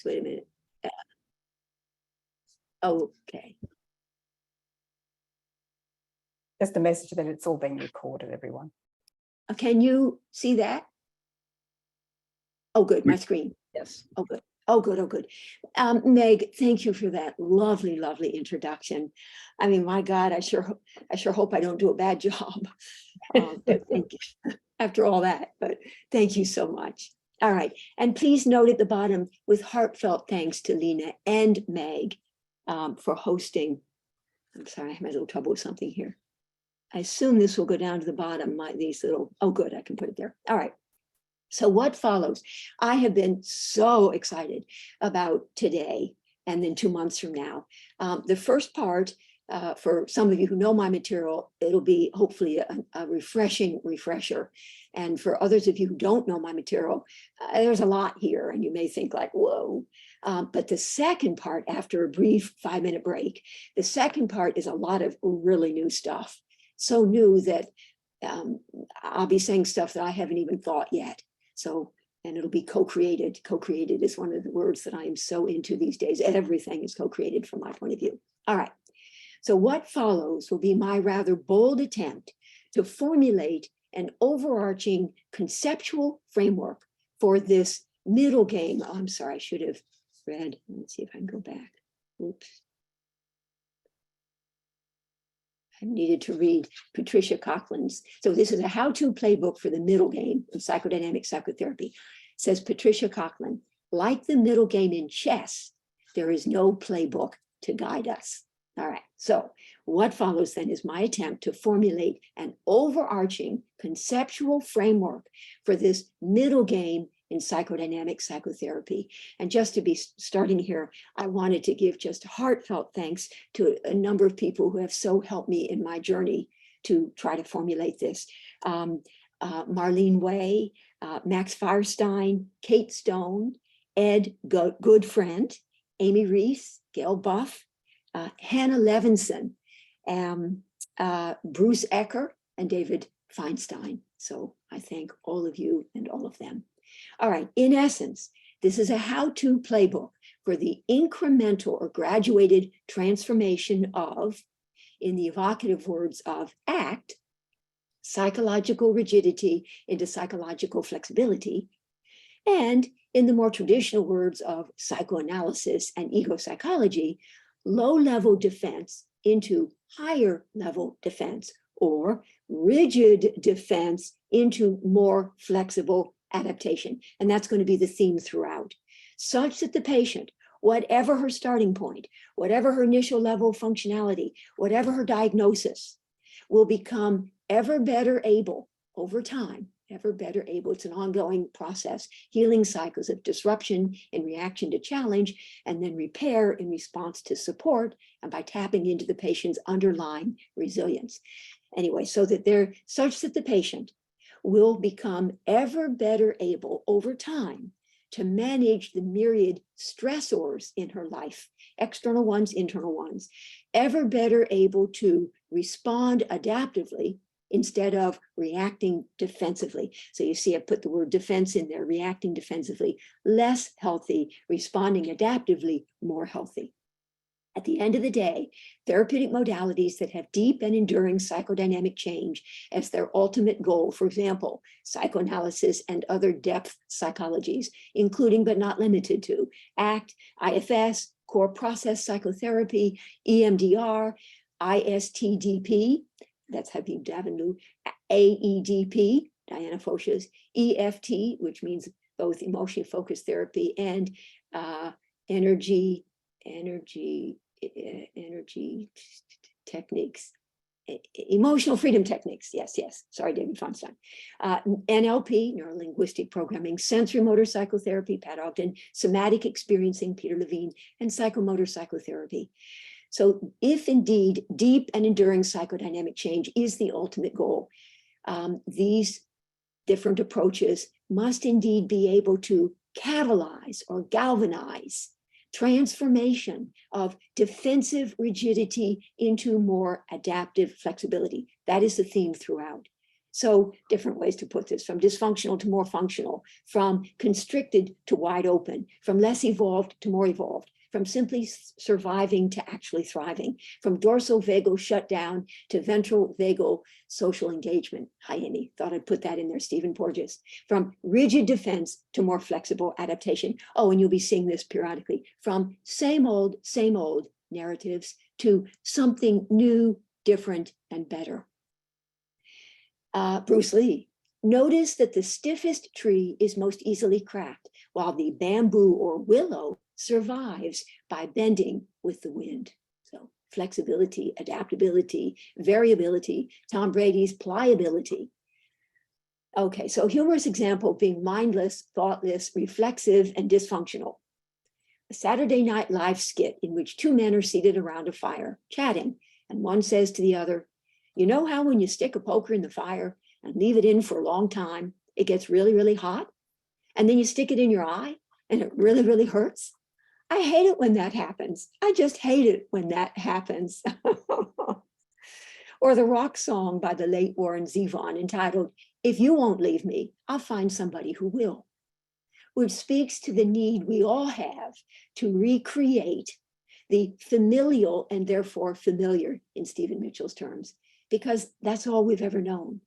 Oops, wait a minute. Okay. Just a message that it's all being recorded, everyone. Can you see that? Oh, good, my screen. Yes. Oh, good. Oh, good. Oh, good. Meg, thank you for that lovely, lovely introduction. I mean, my God, I sure hope I don't do a bad job. But thank you after all that, but thank you so much. All right. And please note at the bottom, with heartfelt thanks to Lena and Meg for hosting. I'm sorry, I have a little trouble with something here. I assume this will go down to the bottom, these little, oh, good, I can put it there. All right. So what follows? I have been so excited about today and then 2 months from now. The first part, for some of you who know my material, it'll be hopefully a refreshing refresher. And for others of you who don't know my material, there's a lot here and you may think like, whoa. But the second part, after a brief 5-minute break, the second part is a lot of really new stuff. So new that I'll be saying stuff that I haven't even thought yet. So, and it'll be co-created. Co-created is one of the words that I am so into these days. Everything is co-created from my point of view. All right. So what follows will be my rather bold attempt to formulate an overarching conceptual framework for this middle game. Oh, I'm sorry, I should have read. Let's see if I can go back. Oops. I needed to read Patricia Coughlin's. So this is a how-to playbook for the middle game in psychodynamic psychotherapy. Says Patricia Coughlin, like the middle game in chess, there is no playbook to guide us. All right, so what follows then is my attempt to formulate an overarching conceptual framework for this middle game in psychodynamic psychotherapy. And just to be starting here, I wanted to give just heartfelt thanks to a number of people who have so helped me in my journey to try to formulate this. Marlene Way, Max Firestein, Kate Stone, Ed Goodfriend, Amy Reese, Gail Buff, Hannah Levinson, Bruce Ecker, and David Feinstein. So I thank all of you and all of them. All right, in essence, this is a how-to playbook for the incremental or graduated transformation of, in the evocative words of ACT, psychological rigidity into psychological flexibility, and in the more traditional words of psychoanalysis and ego psychology, low-level defense into higher-level defense, or rigid defense into more flexible adaptation. And that's going to be the theme throughout, such that the patient, whatever her starting point, whatever her initial level of functionality, whatever her diagnosis, will become ever better able over time, ever better able. It's an ongoing process, healing cycles of disruption in reaction to challenge, and then repair in response to support, and by tapping into the patient's underlying resilience. Anyway, so that they're such that the patient will become ever better able over time to manage the myriad stressors in her life, external ones, internal ones, ever better able to respond adaptively instead of reacting defensively. So you see, I put the word defense in there, reacting defensively, less healthy, responding adaptively, more healthy. At the end of the day, therapeutic modalities that have deep and enduring psychodynamic change as their ultimate goal, for example, psychoanalysis and other depth psychologies, including but not limited to ACT, IFS, core process psychotherapy, EMDR, ISTDP, that's Habib Davenu, AEDP, Diana Fosha's, EFT, which means both emotionally focused therapy and energy techniques, emotional freedom techniques. Yes. Sorry, David Feinstein. NLP, neuro-linguistic programming, sensory motor psychotherapy, Pat Ogden, somatic experiencing, Peter Levine, and psychomotor psychotherapy. So if indeed deep and enduring psychodynamic change is the ultimate goal, these different approaches must indeed be able to catalyze or galvanize transformation of defensive rigidity into more adaptive flexibility. That is the theme throughout. So different ways to put this, from dysfunctional to more functional, from constricted to wide open, from less evolved to more evolved, from simply surviving to actually thriving, from dorsal vagal shutdown to ventral vagal social engagement. Hi, Amy, thought I'd put that in there, Stephen Porges. From rigid defense to more flexible adaptation. Oh, and you'll be seeing this periodically. From same old narratives to something new, different, and better. Bruce Lee, notice that the stiffest tree is most easily cracked, while the bamboo or willow survives by bending with the wind. So flexibility, adaptability, variability, Tom Brady's pliability. Okay, so humorous example being mindless, thoughtless, reflexive, and dysfunctional. A Saturday Night Live skit in which two men are seated around a fire, chatting, and one says to the other, you know how when you stick a poker in the fire and leave it in for a long time, it gets really, really hot? And then you stick it in your eye and it really, really hurts? I hate it when that happens. I just hate it when that happens. Or the rock song by the late Warren Zevon entitled, If You Won't Leave Me, I'll Find Somebody Who Will, which speaks to the need we all have to recreate the familial and therefore familiar in Stephen Mitchell's terms, because that's all we've ever known.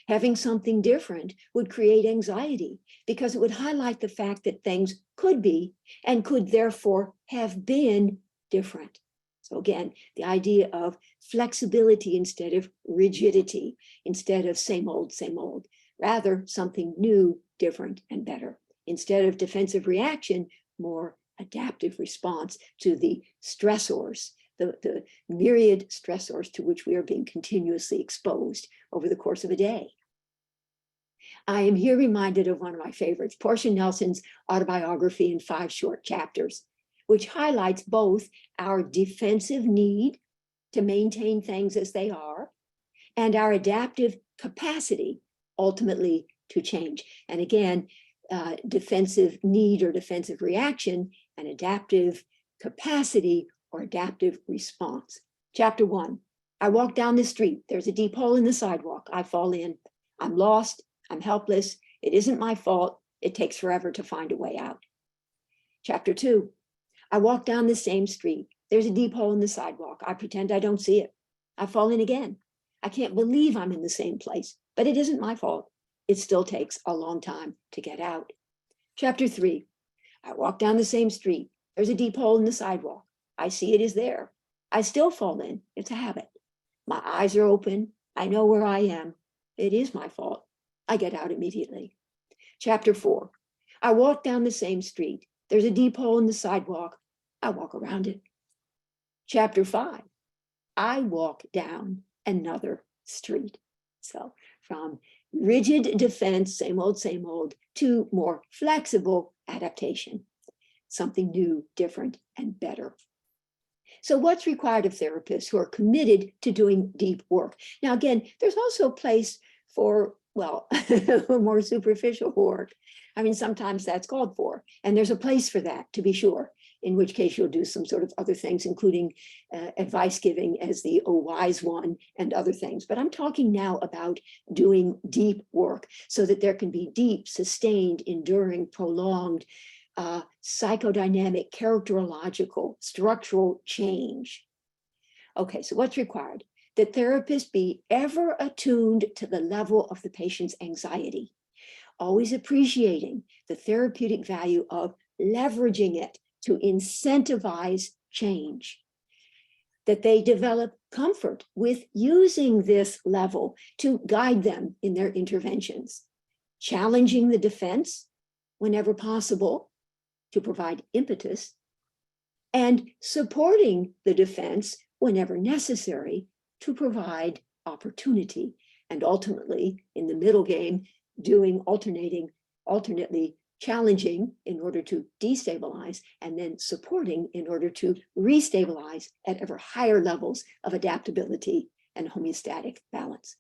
Having something different would create anxiety because it would highlight the fact that things could be and could therefore have been different. So again, the idea of flexibility instead of rigidity, instead of same old, rather something new, different, and better. Instead of defensive reaction, more adaptive response to the stressors, the myriad stressors to which we are being continuously exposed over the course of a day. I am here reminded of one of my favorites, Portia Nelson's autobiography in 5 short chapters, which highlights both our defensive need to maintain things as they are and our adaptive capacity ultimately to change. And again, defensive need or defensive reaction and adaptive capacity or adaptive response. Chapter 1, I walk down the street. There's a deep hole in the sidewalk. I fall in. I'm lost. I'm helpless. It isn't my fault. It takes forever to find a way out. Chapter 2, I walk down the same street. There's a deep hole in the sidewalk. I pretend I don't see it. I fall in again. I can't believe I'm in the same place, but it isn't my fault. It still takes a long time to get out. Chapter 3, I walk down the same street. There's a deep hole in the sidewalk. I see it is there. I still fall in. It's a habit. My eyes are open. I know where I am. It is my fault. I get out immediately. Chapter 4, I walk down the same street. There's a deep hole in the sidewalk. I walk around it. Chapter 5, I walk down another street. So from rigid defense, same old, to more flexible adaptation, something new, different, and better. So what's required of therapists who are committed to doing deep work? Now, again, there's also a place for, well, more superficial work. I mean, sometimes that's called for, and there's a place for that, to be sure, in which case you'll do some sort of other things, including advice giving as the wise one and other things. But I'm talking now about doing deep work so that there can be deep, sustained, enduring, prolonged, psychodynamic, characterological, structural change. Okay, so what's required? That therapists be ever attuned to the level of the patient's anxiety, always appreciating the therapeutic value of leveraging it to incentivize change, that they develop comfort with using this level to guide them in their interventions, challenging the defense whenever possible to provide impetus, and supporting the defense whenever necessary to provide opportunity, and ultimately in the middle game, doing alternately challenging in order to destabilize, and then supporting in order to restabilize at ever higher levels of adaptability and homeostatic balance.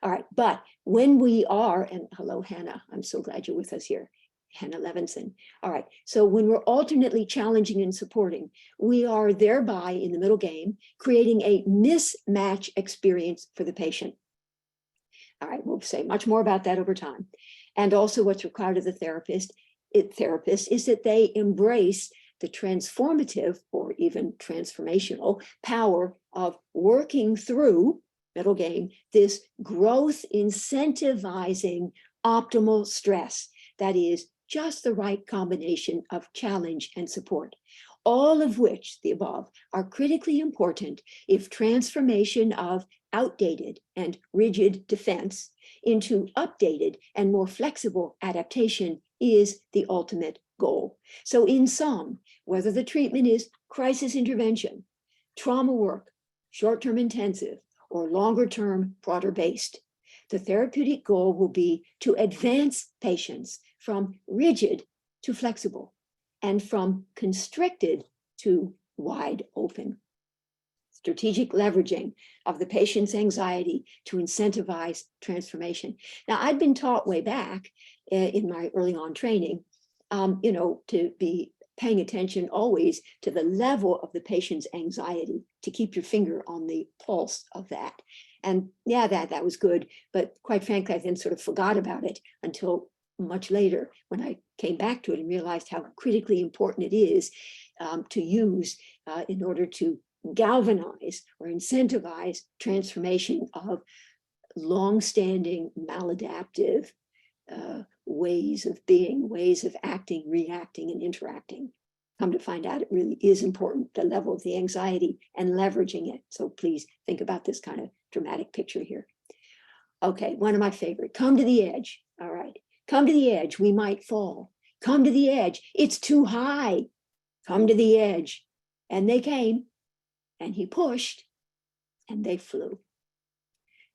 All right, but when we are, and hello, Hannah, I'm so glad you're with us here, Hannah Levinson. All right, so when we're alternately challenging and supporting, we are thereby in the middle game creating a mismatch experience for the patient. All right, we'll say much more about that over time. And also what's required of the therapist is that they embrace the transformative or even transformational power of working through, middle game, this growth incentivizing optimal stress. That is just the right combination of challenge and support, all of which, the above, are critically important if transformation of outdated and rigid defense into updated and more flexible adaptation is the ultimate goal. So in sum, whether the treatment is crisis intervention, trauma work, short-term intensive, or longer-term broader-based, the therapeutic goal will be to advance patients from rigid to flexible and from constricted to wide open. Strategic leveraging of the patient's anxiety to incentivize transformation. Now, I'd been taught way back in my early on training, to be paying attention always to the level of the patient's anxiety, to keep your finger on the pulse of that. And yeah, that was good. But quite frankly, I then sort of forgot about it until much later when I came back to it and realized how critically important it is to use in order to galvanize or incentivize transformation of long-standing maladaptive ways of being, ways of acting, reacting, and interacting. Come to find out, it really is important, the level of the anxiety and leveraging it. So please think about this kind of dramatic picture here. Okay, one of my favorite, come to the edge. All right, come to the edge, we might fall. Come to the edge, it's too high. Come to the edge. And they came, and he pushed, and they flew.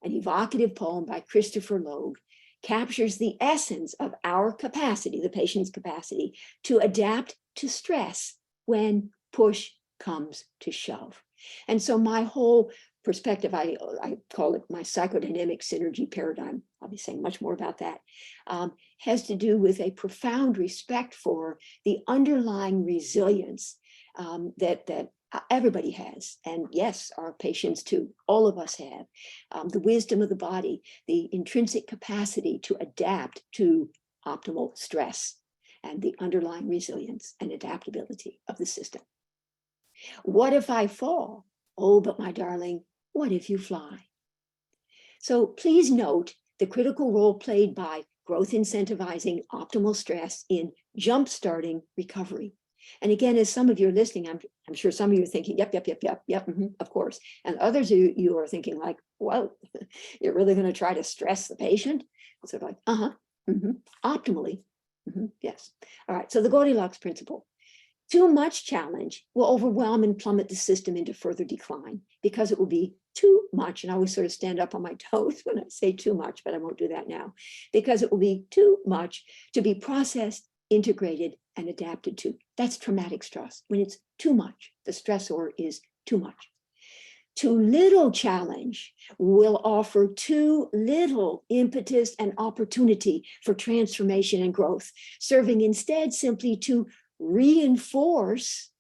An evocative poem by Christopher Logue captures the essence of our capacity, the patient's capacity, to adapt to stress when push comes to shove. And so my whole perspective, I call it my psychodynamic synergy paradigm, I'll be saying much more about that, has to do with a profound respect for the underlying resilience that everybody has, and yes, our patients too, all of us have, the wisdom of the body, the intrinsic capacity to adapt to optimal stress, and the underlying resilience and adaptability of the system. What if I fall? Oh, but my darling, what if you fly? So please note the critical role played by growth incentivizing optimal stress in jump-starting recovery. And again, as some of you are listening, I'm sure some of you are thinking, yep, of course. And others of you are thinking like, whoa, you're really going to try to stress the patient? So like, optimally, yes. All right, so the Goldilocks principle. Too much challenge will overwhelm and plummet the system into further decline because it will be too much. And I always sort of stand up on my toes when I say too much, but I won't do that now, because it will be too much to be processed, integrated, and adapted to. That's traumatic stress. When it's too much, the stressor is too much. Too little challenge will offer too little impetus and opportunity for transformation and growth, serving instead simply to reinforce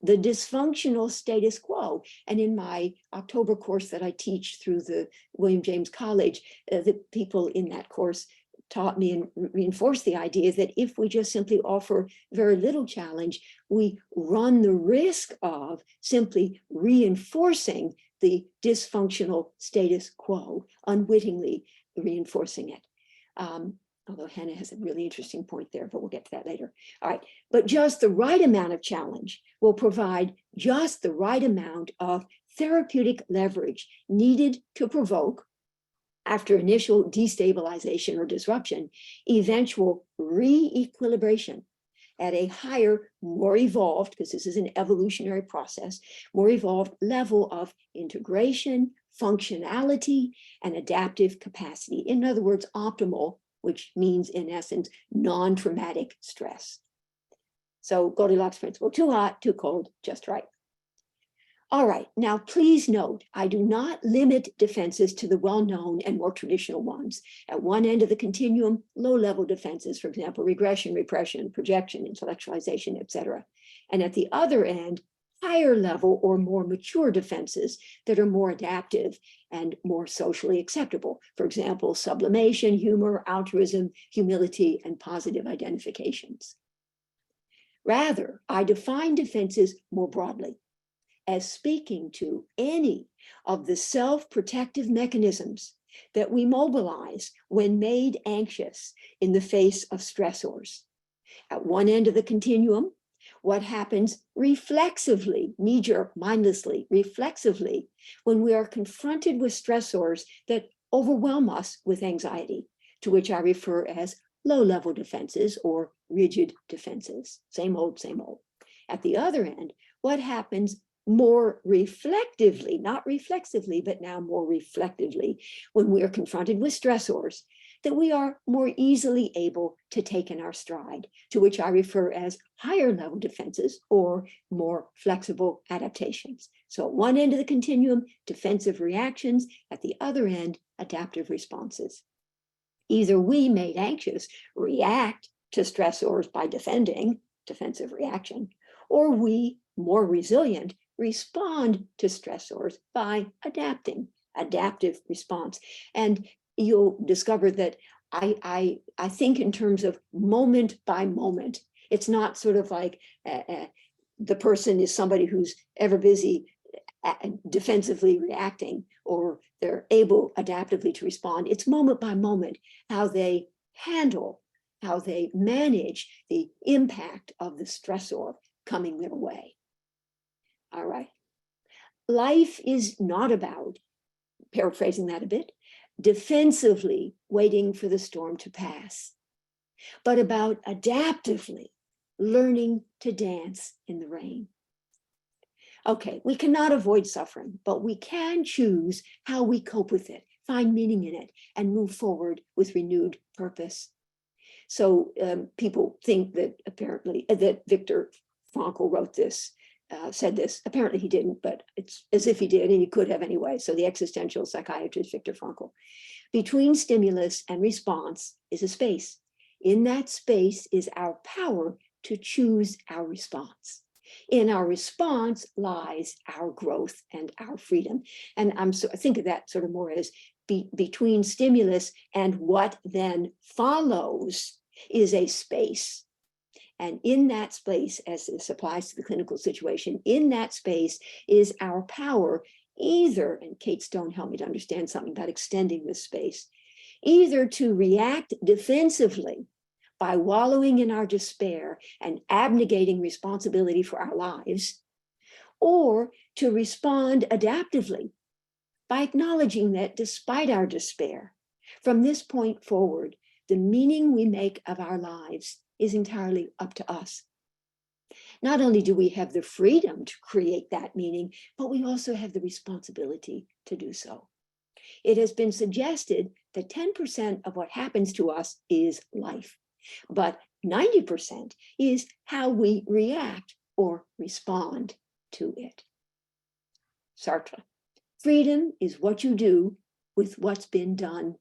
the dysfunctional status quo. And in my October course that I teach through the William James College, the people in that course taught me and reinforced the idea that if we just simply offer very little challenge, we run the risk of simply reinforcing the dysfunctional status quo, unwittingly reinforcing it. Although Hannah has a really interesting point there, but we'll get to that later. All right, but just the right amount of challenge will provide just the right amount of therapeutic leverage needed to provoke, after initial destabilization or disruption, eventual re-equilibration at a higher, more evolved, because this is an evolutionary process, more evolved level of integration, functionality, and adaptive capacity. In other words, optimal, which means in essence, non-traumatic stress. So Goldilocks principle, too hot, too cold, just right. All right, now please note, I do not limit defenses to the well-known and more traditional ones. At one end of the continuum, low-level defenses, for example, regression, repression, projection, intellectualization, etc. And at the other end, higher level or more mature defenses that are more adaptive and more socially acceptable. For example, sublimation, humor, altruism, humility, and positive identifications. Rather, I define defenses more broadly as speaking to any of the self-protective mechanisms that we mobilize when made anxious in the face of stressors. At one end of the continuum, what happens reflexively, knee-jerk, mindlessly, reflexively, when we are confronted with stressors that overwhelm us with anxiety, to which I refer as low-level defenses or rigid defenses. Same old, same old. At the other end, what happens more reflectively, not reflexively, but now more reflectively, when we are confronted with stressors that we are more easily able to take in our stride, to which I refer as higher level defenses or more flexible adaptations. So at one end of the continuum, defensive reactions, at the other end, adaptive responses. Either we, made anxious, react to stressors by defending, defensive reaction, or we, more resilient, respond to stressors by adapting, adaptive response. And you'll discover that I think in terms of moment by moment. It's not sort of like the person is somebody who's ever busy defensively reacting, or they're able adaptively to respond. It's moment by moment how they handle, how they manage the impact of the stressor coming their way. All right. Life is not about, paraphrasing that a bit, defensively waiting for the storm to pass, but about adaptively learning to dance in the rain. Okay, we cannot avoid suffering, but we can choose how we cope with it, find meaning in it, and move forward with renewed purpose. So people think that apparently that Viktor Frankl wrote this, said this. Apparently he didn't, but it's as if he did, and he could have anyway. So the existential psychiatrist Viktor Frankl. Between stimulus and response is a space. In that space is our power to choose our response. In our response lies our growth and our freedom. And I think of that sort of more as between stimulus and what then follows is a space. And in that space, as this applies to the clinical situation, in that space is our power either, and Kate Stone helped me to understand something about extending this space, either to react defensively by wallowing in our despair and abnegating responsibility for our lives, or to respond adaptively by acknowledging that despite our despair, from this point forward, the meaning we make of our lives is entirely up to us. Not only do we have the freedom to create that meaning, but we also have the responsibility to do so. It has been suggested that 10% of what happens to us is life, but 90% is how we react or respond to it. Sartre, freedom is what you do with what's been done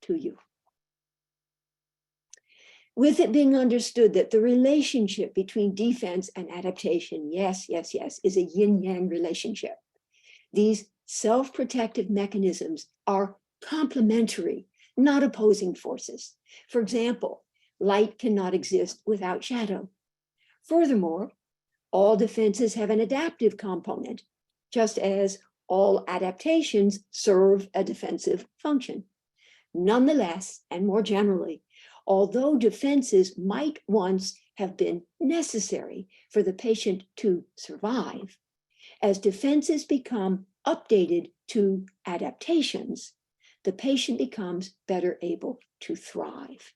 to you. With it being understood that the relationship between defense and adaptation, yes, is a yin-yang relationship. These self-protective mechanisms are complementary, not opposing forces. For example, light cannot exist without shadow. Furthermore, all defenses have an adaptive component, just as all adaptations serve a defensive function. Nonetheless, and more generally, although defenses might once have been necessary for the patient to survive, as defenses become updated to adaptations, the patient becomes better able to thrive.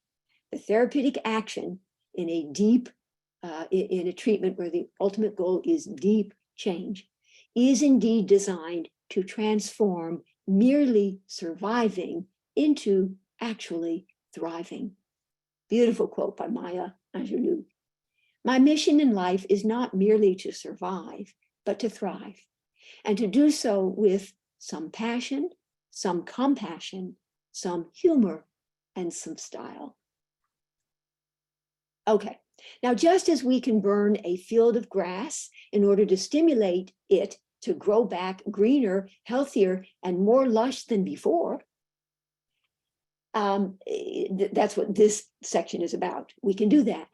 The therapeutic action in a treatment where the ultimate goal is deep change is indeed designed to transform merely surviving into actually thriving. Beautiful quote by Maya Angelou. My mission in life is not merely to survive, but to thrive, and to do so with some passion, some compassion, some humor, and some style. Okay, Now, just as we can burn a field of grass in order to stimulate it to grow back greener, healthier, and more lush than before, that's what this section is about. We can do that.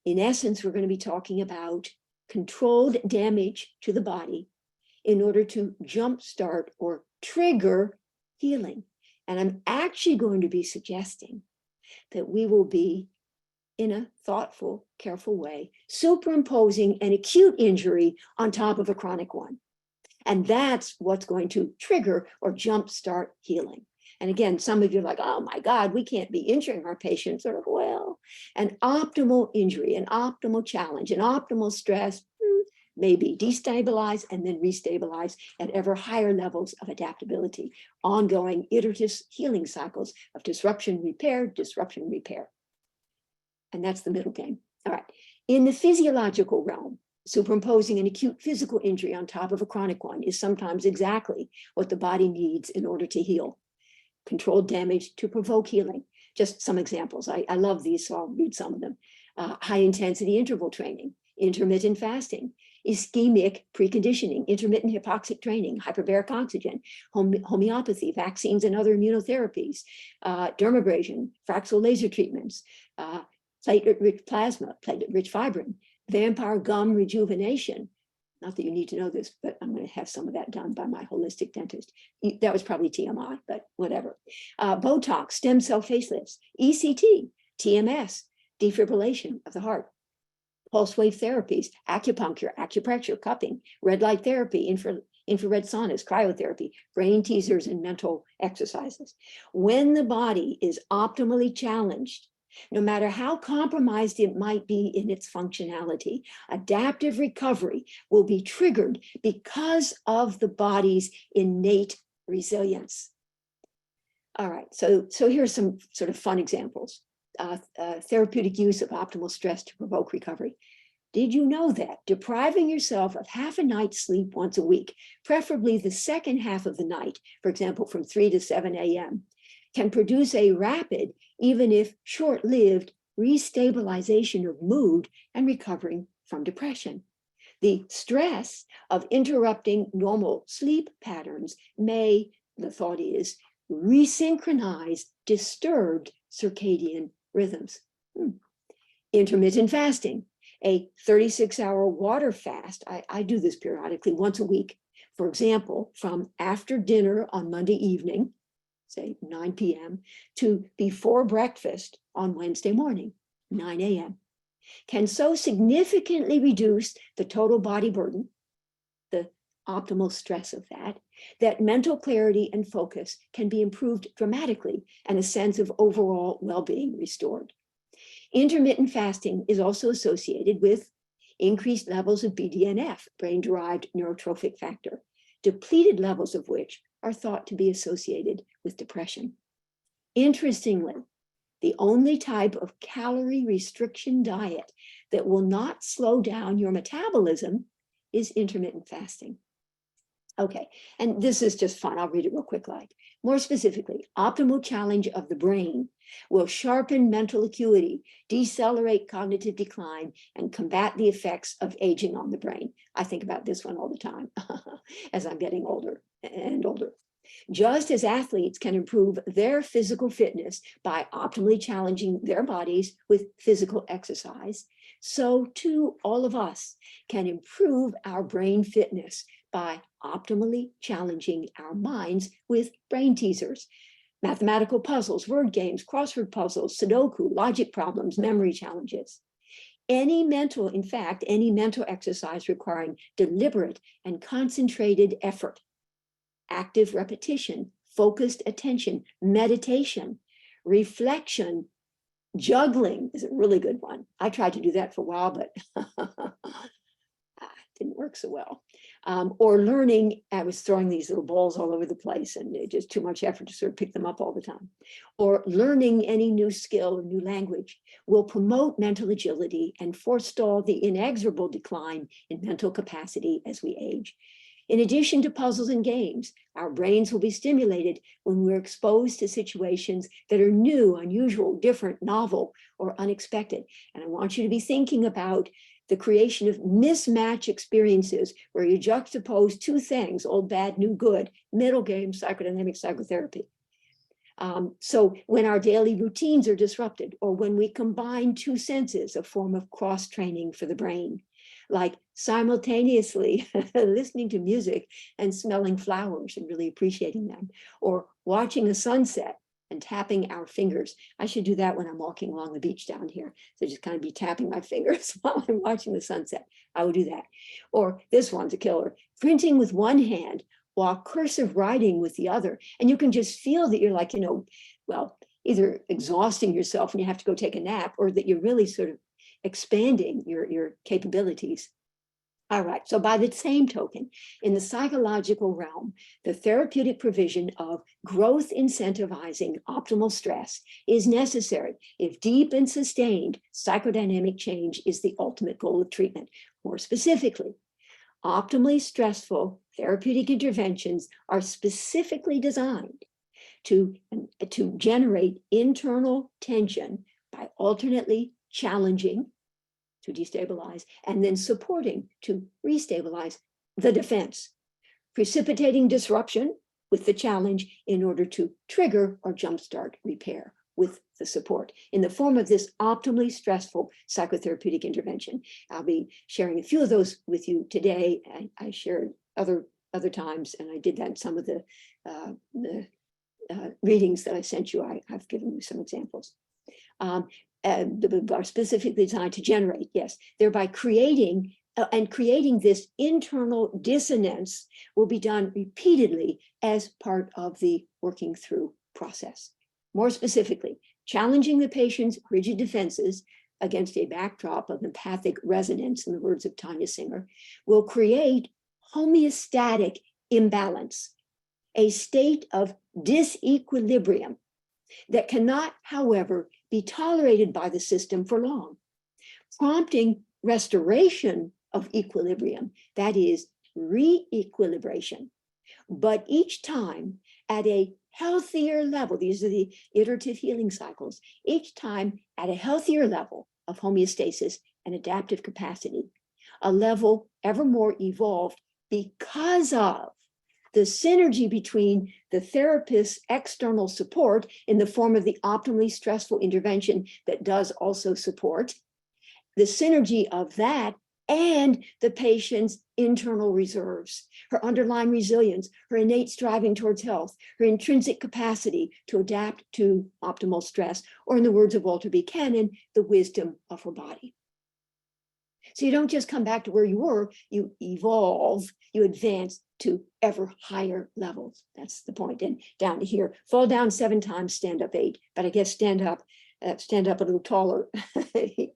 In essence, we're going to be talking about controlled damage to the body in order to jumpstart or trigger healing. And I'm actually going to be suggesting that we will be, in a thoughtful, careful way, superimposing an acute injury on top of a chronic one. And that's what's going to trigger or jumpstart healing. And again, some of you are like, oh my God, we can't be injuring our patients. Or, well, an optimal injury, an optimal challenge, an optimal stress may be destabilized and then restabilized at ever higher levels of adaptability, ongoing iterative healing cycles of disruption, repair, disruption, repair. And that's the middle game. All right. In the physiological realm, superimposing an acute physical injury on top of a chronic one is sometimes exactly what the body needs in order to heal. Controlled damage to provoke healing. Just some examples. I love these, so I'll read some of them. High intensity interval training, intermittent fasting, ischemic preconditioning, intermittent hypoxic training, hyperbaric oxygen, homeopathy, vaccines and other immunotherapies, dermabrasion, Fraxel laser treatments, platelet-rich plasma, platelet-rich fibrin, vampire gum rejuvenation. Not that you need to know this, but I'm going to have some of that done by my holistic dentist. That was probably TMI, but whatever. Botox, stem cell facelifts, ECT, TMS, defibrillation of the heart, pulse wave therapies, acupuncture, acupressure, cupping, red light therapy, infrared saunas, cryotherapy, brain teasers, and mental exercises. When the body is optimally challenged, no matter how compromised it might be in its functionality, adaptive recovery will be triggered because of the body's innate resilience. All right, so here's some sort of fun examples. Therapeutic use of optimal stress to provoke recovery. Did you know that depriving yourself of half a night's sleep once a week, preferably the second half of the night, for example, from 3 to 7 a.m., can produce a rapid, even if short-lived, restabilization of mood and recovering from depression? The stress of interrupting normal sleep patterns may, the thought is, resynchronize disturbed circadian rhythms. Intermittent fasting, a 36-hour water fast. I do this periodically once a week. For example, from after dinner on Monday evening, say 9 p.m., to before breakfast on Wednesday morning, 9 a.m., can so significantly reduce the total body burden, the optimal stress of that mental clarity and focus can be improved dramatically and a sense of overall well-being restored. Intermittent fasting is also associated with increased levels of BDNF, brain-derived neurotrophic factor, depleted levels of which are thought to be associated with depression. Interestingly, the only type of calorie restriction diet that will not slow down your metabolism is intermittent fasting. Okay, and this is just fun. I'll read it real quick. More specifically, optimal challenge of the brain will sharpen mental acuity, decelerate cognitive decline, and combat the effects of aging on the brain. I think about this one all the time as I'm getting older and older. Just as athletes can improve their physical fitness by optimally challenging their bodies with physical exercise, so too all of us can improve our brain fitness by optimally challenging our minds with brain teasers, mathematical puzzles, word games, crossword puzzles, Sudoku, logic problems, memory challenges. Any mental exercise requiring deliberate and concentrated effort, active repetition, focused attention, meditation, reflection, juggling is a really good one. I tried to do that for a while, but didn't work so well. Or learning, I was throwing these little balls all over the place and it just too much effort to sort of pick them up all the time. Or learning any new skill or new language will promote mental agility and forestall the inexorable decline in mental capacity as we age. In addition to puzzles and games, our brains will be stimulated when we're exposed to situations that are new, unusual, different, novel, or unexpected. And I want you to be thinking about the creation of mismatch experiences where you juxtapose two things, old, bad, new, good, middle game, psychodynamic psychotherapy. So when our daily routines are disrupted, or when we combine two senses, a form of cross-training for the brain, like simultaneously listening to music and smelling flowers and really appreciating them, or watching a sunset and tapping our fingers. I should do that when I'm walking along the beach down here. So just kind of be tapping my fingers while I'm watching the sunset. I will do that. Or this one's a killer, printing with one hand while cursive writing with the other. And you can just feel that you're like, well, either exhausting yourself and you have to go take a nap, or that you're really sort of expanding your capabilities. All right, so by the same token, in the psychological realm, the therapeutic provision of growth incentivizing optimal stress is necessary if deep and sustained psychodynamic change is the ultimate goal of treatment. More specifically, optimally stressful therapeutic interventions are specifically designed to generate internal tension by alternately challenging to destabilize, and then supporting to restabilize the defense, precipitating disruption with the challenge in order to trigger or jumpstart repair with the support in the form of this optimally stressful psychotherapeutic intervention. I'll be sharing a few of those with you today. I shared other times, and I did that in some of the readings that I sent you. I've given you some examples. Are specifically designed to generate, yes, thereby creating this internal dissonance will be done repeatedly as part of the working through process. More specifically, challenging the patient's rigid defenses against a backdrop of empathic resonance, in the words of Tanya Singer, will create homeostatic imbalance, a state of disequilibrium that cannot, however, be tolerated by the system for long, prompting restoration of equilibrium, that is, re-equilibration, but each time at a healthier level. These are the iterative healing cycles, each time at a healthier level of homeostasis and adaptive capacity, a level ever more evolved because of the synergy between the therapist's external support in the form of the optimally stressful intervention that does also support, the synergy of that and the patient's internal reserves, her underlying resilience, her innate striving towards health, her intrinsic capacity to adapt to optimal stress, or in the words of Walter Buchanan, the wisdom of her body. So you don't just come back to where you were, you evolve, you advance to ever higher levels. That's the point. And down to here, fall down 7 times, stand up 8. But I guess stand up a little taller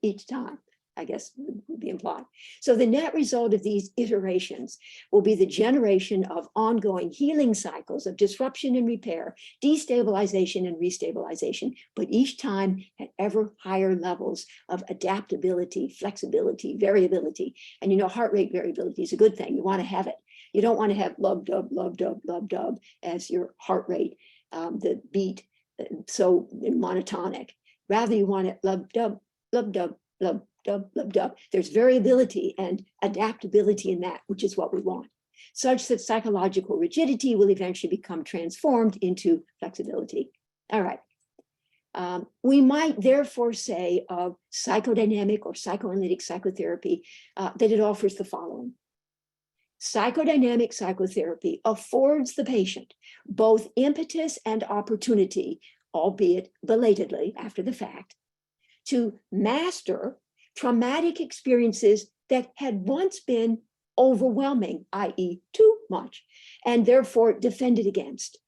each time, I guess would be implied. So the net result of these iterations will be the generation of ongoing healing cycles of disruption and repair, destabilization and restabilization, but each time at ever higher levels of adaptability, flexibility, variability. And heart rate variability is a good thing. You want to have it. You don't want to have lub dub, lub dub, lub dub as your heart rate, the beat, so monotonic. Rather, you want it lub dub, lub dub, lub dub, lub dub. There's variability and adaptability in that, which is what we want, such that psychological rigidity will eventually become transformed into flexibility. All right. We might therefore say of psychodynamic or psychoanalytic psychotherapy that it offers the following. Psychodynamic psychotherapy affords the patient both impetus and opportunity, albeit belatedly after the fact, to master traumatic experiences that had once been overwhelming, i.e., too much, and therefore defended against,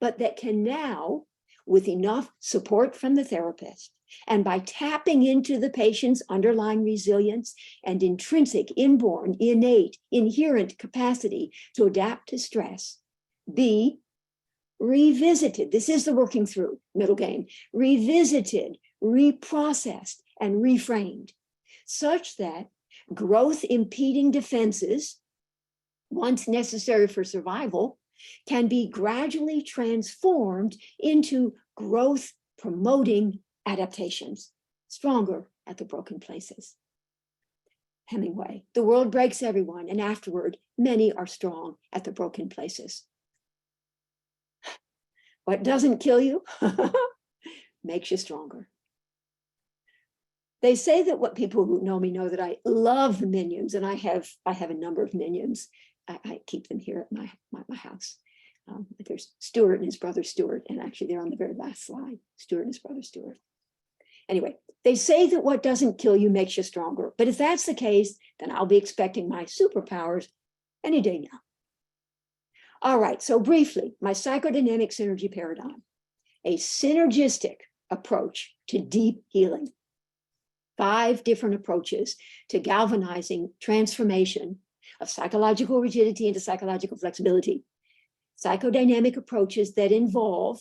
but that can now, with enough support from the therapist, and by tapping into the patient's underlying resilience and intrinsic, inborn, innate, inherent capacity to adapt to stress, be revisited. This is the working through middle game, revisited, reprocessed, and reframed, such that growth impeding defenses once necessary for survival, can be gradually transformed into growth promoting adaptations, stronger at the broken places. Hemingway, the world breaks everyone, and afterward, many are strong at the broken places. What doesn't kill you makes you stronger. They say that what people who know me know that I love the minions, and I have a number of minions. I keep them here at my house. There's Stuart and his brother Stuart, and actually they're on the very last slide, Stuart and his brother Stuart. Anyway, they say that what doesn't kill you makes you stronger. But if that's the case, then I'll be expecting my superpowers any day now. All right, so briefly, my psychodynamic synergy paradigm, a synergistic approach to deep healing. 5 different approaches to galvanizing transformation of psychological rigidity into psychological flexibility. Psychodynamic approaches that involve,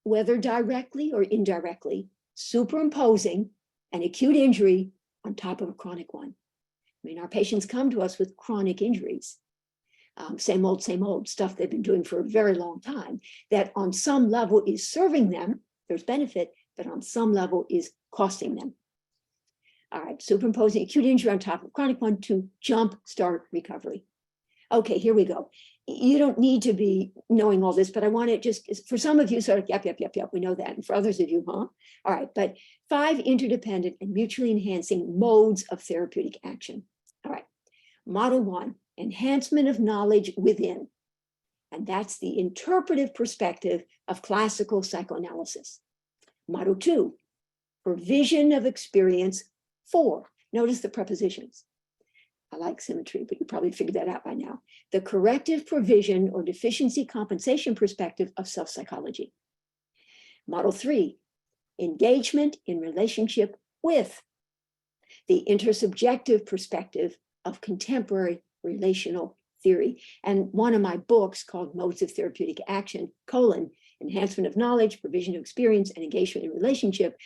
whether directly or indirectly, superimposing an acute injury on top of a chronic one. I mean, our patients come to us with chronic injuries, same old stuff they've been doing for a very long time, that on some level is serving them, there's benefit, but on some level is costing them. All right, superimposing acute injury on top of chronic one to jumpstart recovery. Okay, here we go. You don't need to be knowing all this, but I want to just, for some of you, sort of, yep, we know that. And for others of you, huh? All right, but 5 interdependent and mutually enhancing modes of therapeutic action. All right, model 1, enhancement of knowledge within. And that's the interpretive perspective of classical psychoanalysis. Model 2, provision of experience for. Notice the prepositions. I like symmetry, but you probably figured that out by now. The corrective provision or deficiency compensation perspective of self-psychology. Model 3, engagement in relationship with. The intersubjective perspective of contemporary relational theory. And one of my books called Modes of Therapeutic Action, enhancement of knowledge, provision of experience, and engagement in relationship,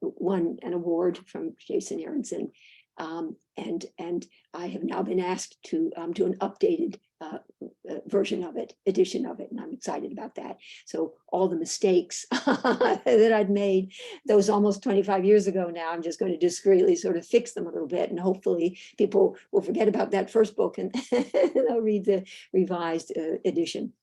won an award from Jason Aronson. And I have now been asked to do an updated version of it, edition of it, and I'm excited about that. So all the mistakes that I'd made those almost 25 years ago now, I'm just going to discreetly sort of fix them a little bit, and hopefully people will forget about that first book and they'll read the revised edition.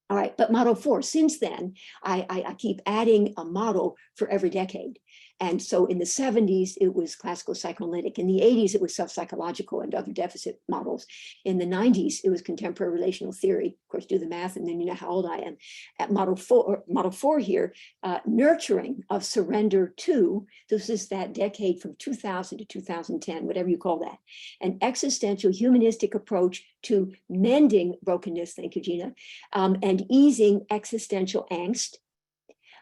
All right, but model 4, since then, I keep adding a model for every decade. And so in the 70s, it was classical psychoanalytic. In the 80s, it was self-psychological and other deficit models. In the 90s, it was contemporary relational theory. Of course, do the math, and then you know how old I am. At model 4 here, nurturing of surrender to, this is that decade from 2000 to 2010, whatever you call that, an existential humanistic approach to mending brokenness, thank you, Gina, and easing existential angst.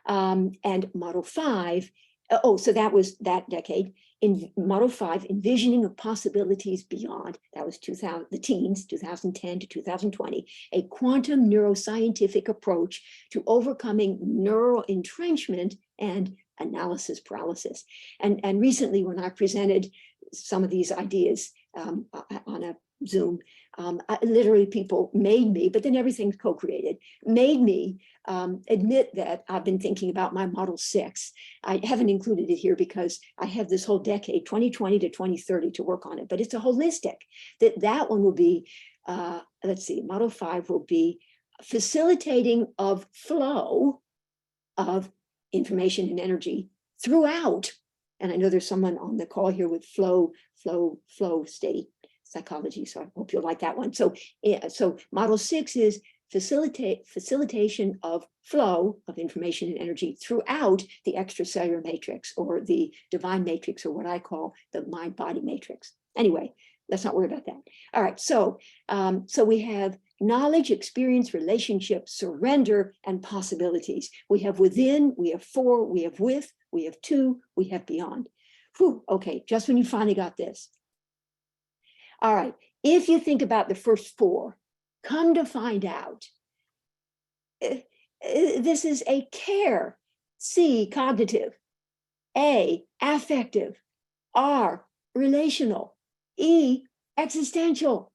And model 5, so that was that decade. In model 5, envisioning of possibilities beyond, that was the teens, 2010 to 2020, a quantum neuroscientific approach to overcoming neural entrenchment and analysis paralysis. And recently, when I presented some of these ideas on a Zoom, literally people made me, but then everything's co-created, made me admit that I've been thinking about my model 6. I haven't included it here because I have this whole decade, 2020 to 2030 to work on it, but it's a holistic, that one will be, let's see, model 5 will be facilitating of flow of information and energy throughout. And I know there's someone on the call here with flow state psychology, so I hope you'll like that one. So model 6 is facilitation of flow of information and energy throughout the extracellular matrix, or the divine matrix, or what I call the mind-body matrix. Anyway, let's not worry about that. All right, so we have knowledge, experience, relationship, surrender, and possibilities. We have within, we have for, we have with, we have to, we have beyond. Whew, okay, just when you finally got this. All right, if you think about the first 4, come to find out, this is a care, C, cognitive, A, affective, R, relational, E, existential,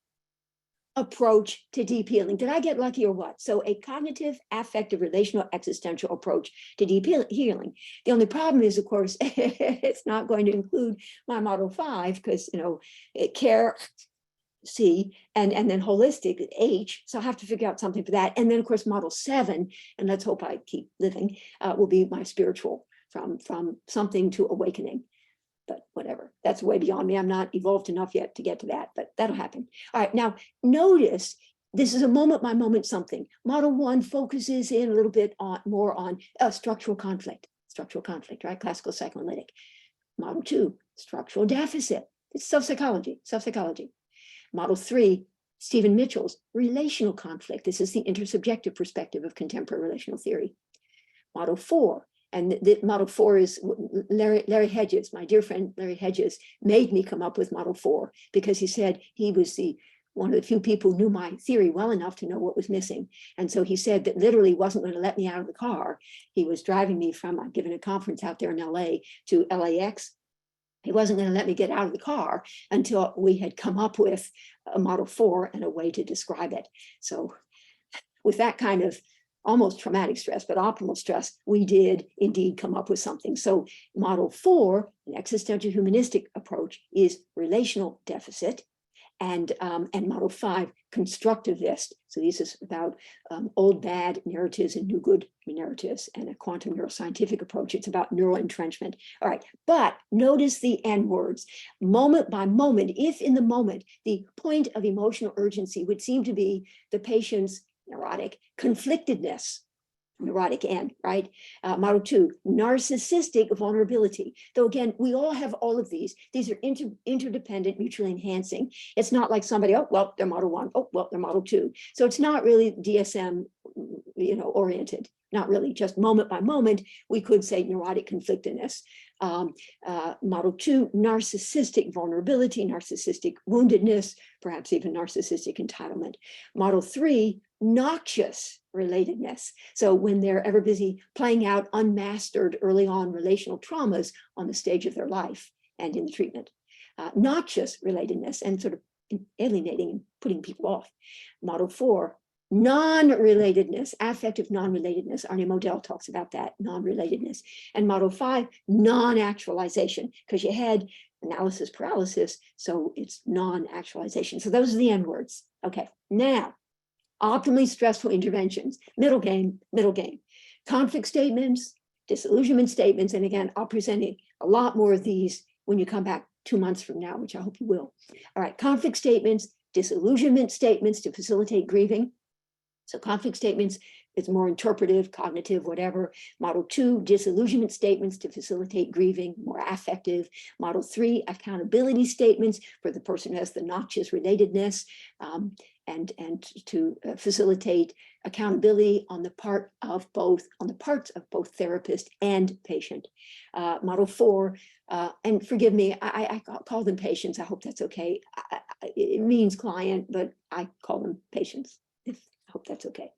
approach to deep healing. Did I get lucky or what? So a cognitive, affective, relational, existential approach to deep healing. The only problem is, of course, it's not going to include my model 5 because, care, C, and then holistic, H. So I have to figure out something for that. And then, of course, model 7, and let's hope I keep living, will be my spiritual, from something to awakening. But whatever, that's way beyond me. I'm not evolved enough yet to get to that, but that'll happen. All right, now notice this is a moment by moment something. Model 1 focuses in a little bit more on structural conflict, right? Classical psychoanalytic. Model 2, structural deficit. It's self-psychology. Model 3, Stephen Mitchell's relational conflict. This is the intersubjective perspective of contemporary relational theory. Model 4, and the model 4 is Larry Hedges, my dear friend Larry Hedges, made me come up with model 4 because he said he was one of the few people who knew my theory well enough to know what was missing. And so he said that literally wasn't going to let me out of the car. He was driving me from, I'm giving a conference out there in LA to LAX. He wasn't going to let me get out of the car until we had come up with a model 4 and a way to describe it. So with that kind of almost traumatic stress, but optimal stress, we did indeed come up with something. So model 4, an existential humanistic approach, is relational deficit, and model 5, constructivist. So this is about old bad narratives and new good narratives, and a quantum neuroscientific approach. It's about neural entrenchment. All right, but notice the N words. Moment by moment, if in the moment, the point of emotional urgency would seem to be the patient's neurotic conflictedness, neurotic N, right? Model 2, narcissistic vulnerability. Though again, we all have all of these. These are interdependent, mutually enhancing. It's not like somebody, oh, well, they're model 1. Oh, well, they're model 2. So it's not really DSM, oriented. Not really, just moment by moment. We could say neurotic conflictedness. Model 2, narcissistic vulnerability, narcissistic woundedness, perhaps even narcissistic entitlement. Model 3, noxious relatedness. So when they're ever busy playing out unmastered early on relational traumas on the stage of their life and in the treatment. Noxious relatedness and sort of alienating and putting people off. Model 4, non-relatedness, affective non-relatedness. Arne Modell talks about that, non-relatedness. And model 5, non-actualization, because you had analysis paralysis, so it's non-actualization. So those are the N words. Okay, now, optimally stressful interventions, middle game. Conflict statements, disillusionment statements, and again, I'll present a lot more of these when you come back 2 months from now, which I hope you will. All right, conflict statements, disillusionment statements to facilitate grieving. So conflict statements, it's more interpretive, cognitive, whatever. Model 2, disillusionment statements to facilitate grieving, more affective. Model 3, accountability statements for the person who has the noxious relatedness, and to facilitate accountability on the parts of both therapist and patient. Model 4, and forgive me, I call them patients. I hope that's okay. It means client, but I call them patients. I hope that's okay.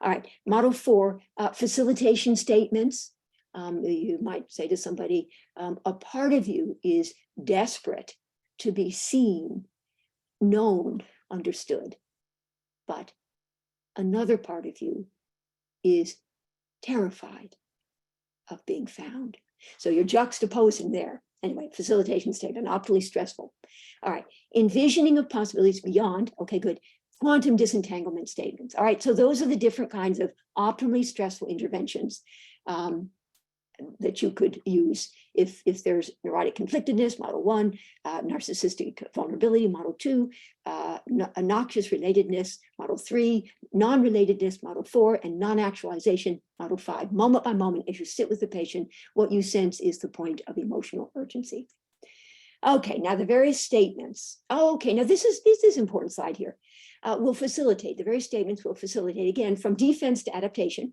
All right, model 4, facilitation statements. You might say to somebody, a part of you is desperate to be seen, known, understood, but another part of you is terrified of being found. So you're juxtaposing there. Anyway, facilitation statement, optimally stressful. All right, envisioning of possibilities beyond, okay, good. Quantum disentanglement statements. All right, so those are the different kinds of optimally stressful interventions that you could use if there's neurotic conflictedness, model 1, narcissistic vulnerability, model 2, a noxious relatedness, model 3, non-relatedness, model 4, and non-actualization, model 5. Moment by moment, as you sit with the patient, what you sense is the point of emotional urgency. Okay, now the various statements. Oh, okay, now this is important slide here. Will facilitate, the various statements will facilitate, again, from defense to adaptation,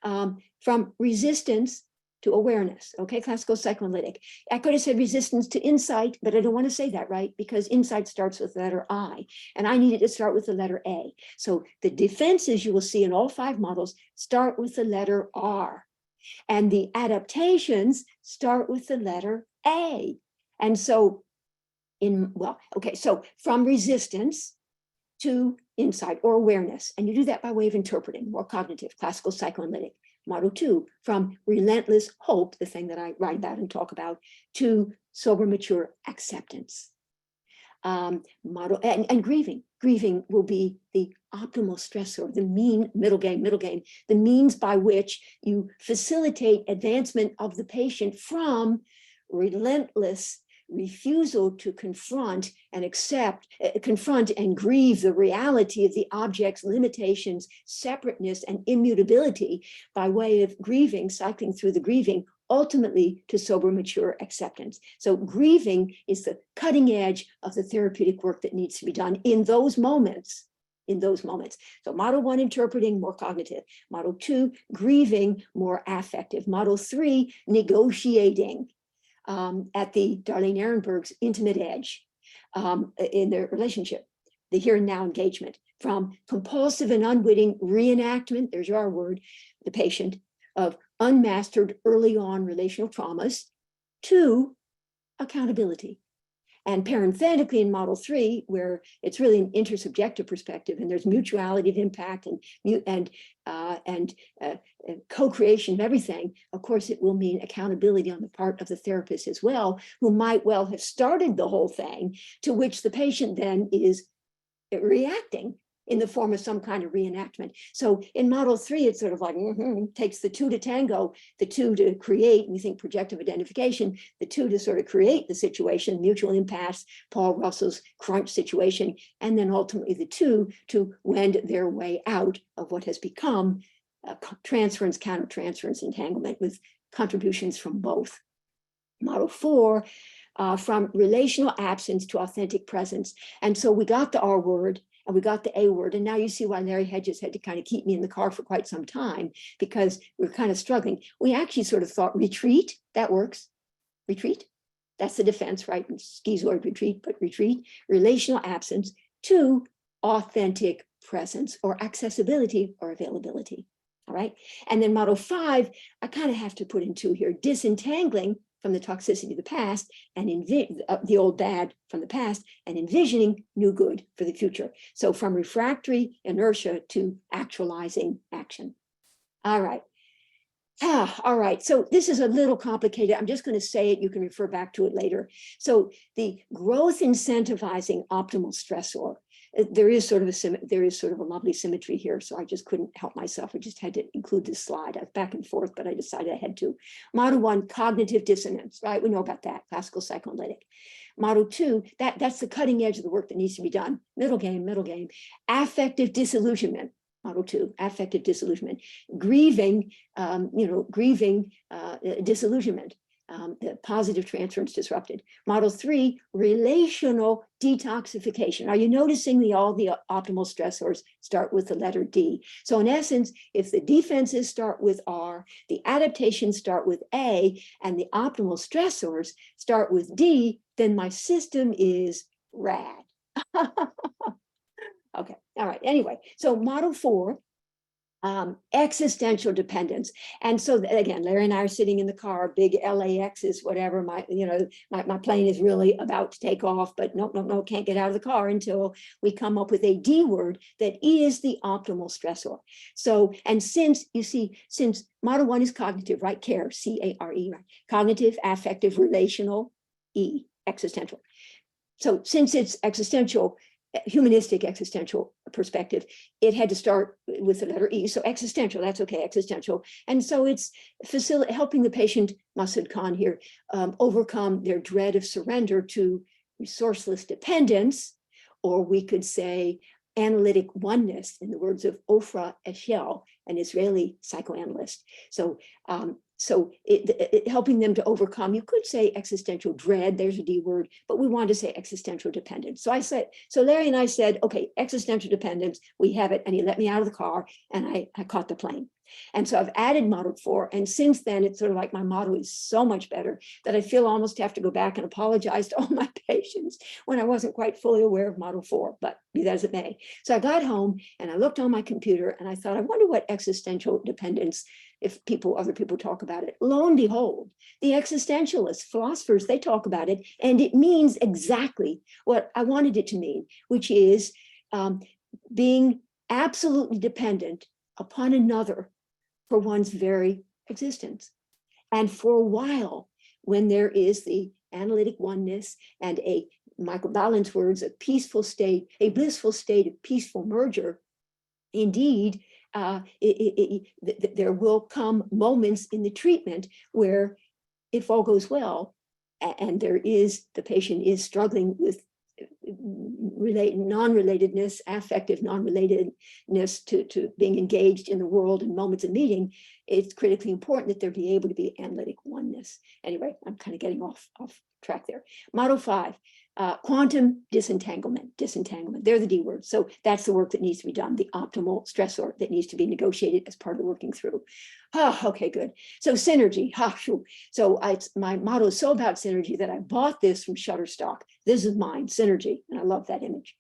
from resistance to awareness, okay, classical psychoanalytic. I could have said resistance to insight, but I don't want to say that, right? Because insight starts with the letter I, and I needed to start with the letter A. So the defenses you will see in all 5 models start with the letter R, and the adaptations start with the letter A. And so so from resistance, 2, insight or awareness. And you do that by way of interpreting, more cognitive, classical psychoanalytic. Model 2, from relentless hope, the thing that I write about and talk about, to sober, mature acceptance. Model and grieving. Grieving will be the optimal stressor, the middle game, the means by which you facilitate advancement of the patient from relentless refusal to confront and confront and grieve the reality of the object's limitations, separateness, and immutability by way of grieving, cycling through the grieving, ultimately to sober, mature acceptance. So grieving is the cutting edge of the therapeutic work that needs to be done in those moments. So model 1, interpreting, more cognitive. Model 2, grieving, more affective. Model 3, negotiating, at the Darlene Ehrenberg's intimate edge in their relationship, the here and now engagement, from compulsive and unwitting reenactment, there's your word, the patient, of unmastered early on relational traumas, to accountability. And parenthetically in model 3, where it's really an intersubjective perspective and there's mutuality of impact and co-creation of everything, of course, it will mean accountability on the part of the therapist as well, who might well have started the whole thing, to which the patient then is reacting in the form of some kind of reenactment. So in model 3, it's sort of like, takes the 2 to tango, the 2 to create, we think projective identification, the 2 to sort of create the situation, mutual impasse, Paul Russell's crunch situation, and then ultimately the 2 to wend their way out of what has become transference, countertransference, entanglement, with contributions from both. Model 4, from relational absence to authentic presence. And so we got the R word, and we got the A word. And now you see why Larry Hedges had to kind of keep me in the car for quite some time, because we're kind of struggling. We actually sort of thought retreat, that works. Retreat, that's the defense, right? Schizoid retreat, but retreat, relational absence to authentic presence or accessibility or availability. All right. And then model 5, I kind of have to put in 2 here, disentangling from the toxicity of the past and the old bad from the past, and envisioning new good for the future. So from refractory inertia to actualizing action. All right. All right. So this is a little complicated. I'm just going to say it. You can refer back to it later. So the growth incentivizing optimal stressor. There is sort of a lovely symmetry here, so I just couldn't help myself. I just had to include this slide. I was back and forth, but I decided I had to. Model 1, cognitive dissonance, right? We know about that, classical psychoanalytic. Model 2, that's the cutting edge of the work that needs to be done. Middle game. Affective disillusionment. Model 2, affective disillusionment. Grieving, disillusionment. The positive transference disrupted. Model 3, relational detoxification. Are you noticing all the optimal stressors start with the letter D? So in essence, if the defenses start with R, the adaptations start with A, and the optimal stressors start with D, then my system is rad. Okay, all right, anyway, so model 4, existential dependence. And so again, Larry and I are sitting in the car, big LAX is whatever, my plane is really about to take off, but no, can't get out of the car until we come up with a D word that is the optimal stressor. So, and since model 1 is cognitive, right? Care, C-A-R-E, right? Cognitive, affective, relational, E, existential. So since it's existential, humanistic existential perspective, it had to start with the letter E. So existential, that's okay, existential. And so it's helping the patient, Masood Khan here, overcome their dread of surrender to resourceless dependence, or we could say analytic oneness, in the words of Ofra Eshel, an Israeli psychoanalyst. So helping them to overcome, you could say existential dread, there's a D word, but we wanted to say existential dependence. So Larry and I said, okay, existential dependence, we have it. And he let me out of the car and I caught the plane. And so I've added model 4. And since then, it's sort of like my model is so much better that I feel almost have to go back and apologize to all my patients when I wasn't quite fully aware of model 4, but be that as it may. So I got home and I looked on my computer and I thought, I wonder what existential dependence, if other people talk about it. Lo and behold, the existentialists, philosophers, they talk about it, and it means exactly what I wanted it to mean, which is being absolutely dependent upon another for one's very existence. And for a while, when there is the analytic oneness and a, Michael Ballan's words, a peaceful state, a blissful state of peaceful merger, indeed, there will come moments in the treatment where, if all goes well, and the patient is struggling with non-relatedness, affective non-relatedness to being engaged in the world in moments of meeting, it's critically important that there be able to be analytic oneness. Anyway, I'm kind of getting off track there. Model 5, quantum disentanglement. They're the D words. So that's the work that needs to be done, the optimal stressor that needs to be negotiated as part of the working through. Okay, good. So synergy. So my motto is so about synergy that I bought this from Shutterstock. This is mine, synergy, and I love that image.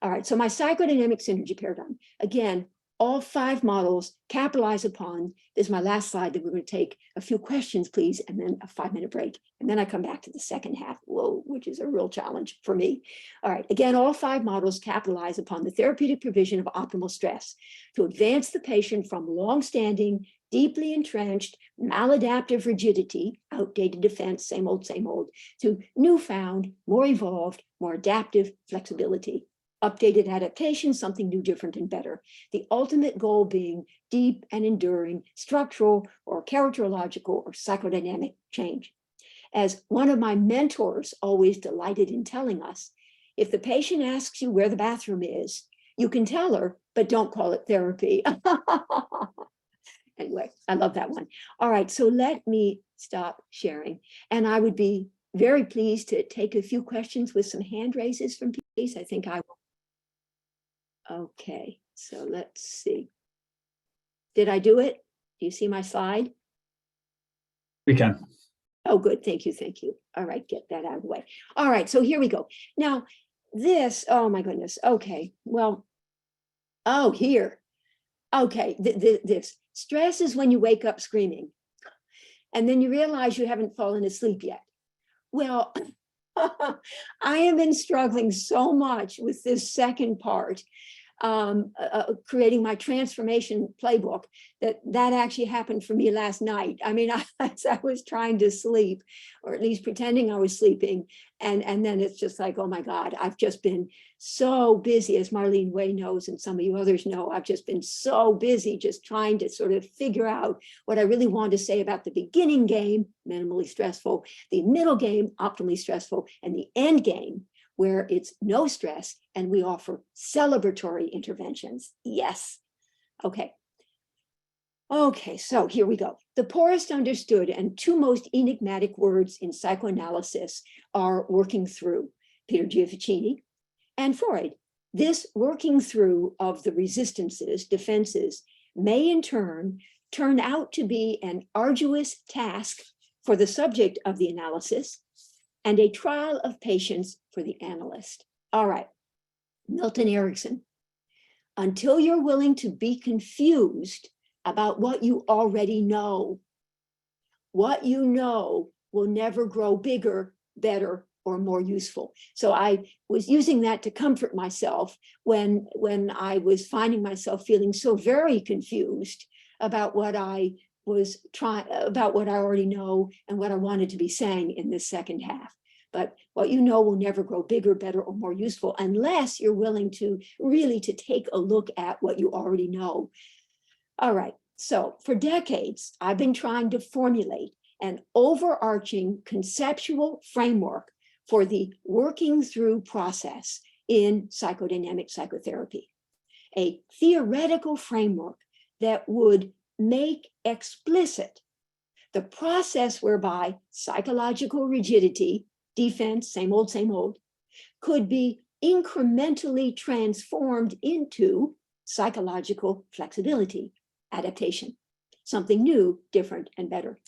All right, so my psychodynamic synergy paradigm. Again, all 5 models capitalize upon, this is my last slide, that we're going to take a few questions, please, and then a 5-minute break. And then I come back to the second half, which is a real challenge for me. All right, again, all 5 models capitalize upon the therapeutic provision of optimal stress to advance the patient from long-standing, deeply entrenched, maladaptive rigidity, outdated defense, same old, to newfound, more evolved, more adaptive flexibility. Updated adaptation, something new, different, and better. The ultimate goal being deep and enduring structural or characterological or psychodynamic change. As one of my mentors always delighted in telling us, if the patient asks you where the bathroom is, you can tell her, but don't call it therapy. Anyway, I love that one. All right, so let me stop sharing. And I would be very pleased to take a few questions with some hand raises from people. I think I will. Okay, so let's see. Did I do it? Do you see my slide? We can. Oh, good. Thank you. All right, get that out of the way. All right, so here we go. Now, this, oh my goodness. Okay, well, oh, here. Okay, this. Stress is when you wake up screaming, and then you realize you haven't fallen asleep yet. Well, I have been struggling so much with this second part, creating my transformation playbook, that actually happened for me last night. I mean, as I was trying to sleep, or at least pretending I was sleeping, and then it's just like, oh my God, I've just been so busy, as Marlene Way knows, and some of you others know, I've just been so busy just trying to sort of figure out what I really want to say about the beginning game, minimally stressful, the middle game, optimally stressful, and the end game, where it's no stress and we offer celebratory interventions. Yes. Okay. Okay, so here we go. The poorest understood and 2 most enigmatic words in psychoanalysis are working through, Peter Giafficini and Freud. This working through of the resistances, defenses, may in turn out to be an arduous task for the subject of the analysis and a trial of patience for the analyst. All right, Milton Erickson. Until you're willing to be confused about what you already know, what you know will never grow bigger, better, or more useful. So I was using that to comfort myself when I was finding myself feeling so very confused about what I was about what I already know and what I wanted to be saying in this second half. But what you know will never grow bigger, better, or more useful unless you're willing to really to take a look at what you already know. All right, so for decades, I've been trying to formulate an overarching conceptual framework for the working through process in psychodynamic psychotherapy, a theoretical framework that would make explicit the process whereby psychological rigidity, defense, same old, could be incrementally transformed into psychological flexibility, adaptation, something new, different, and better.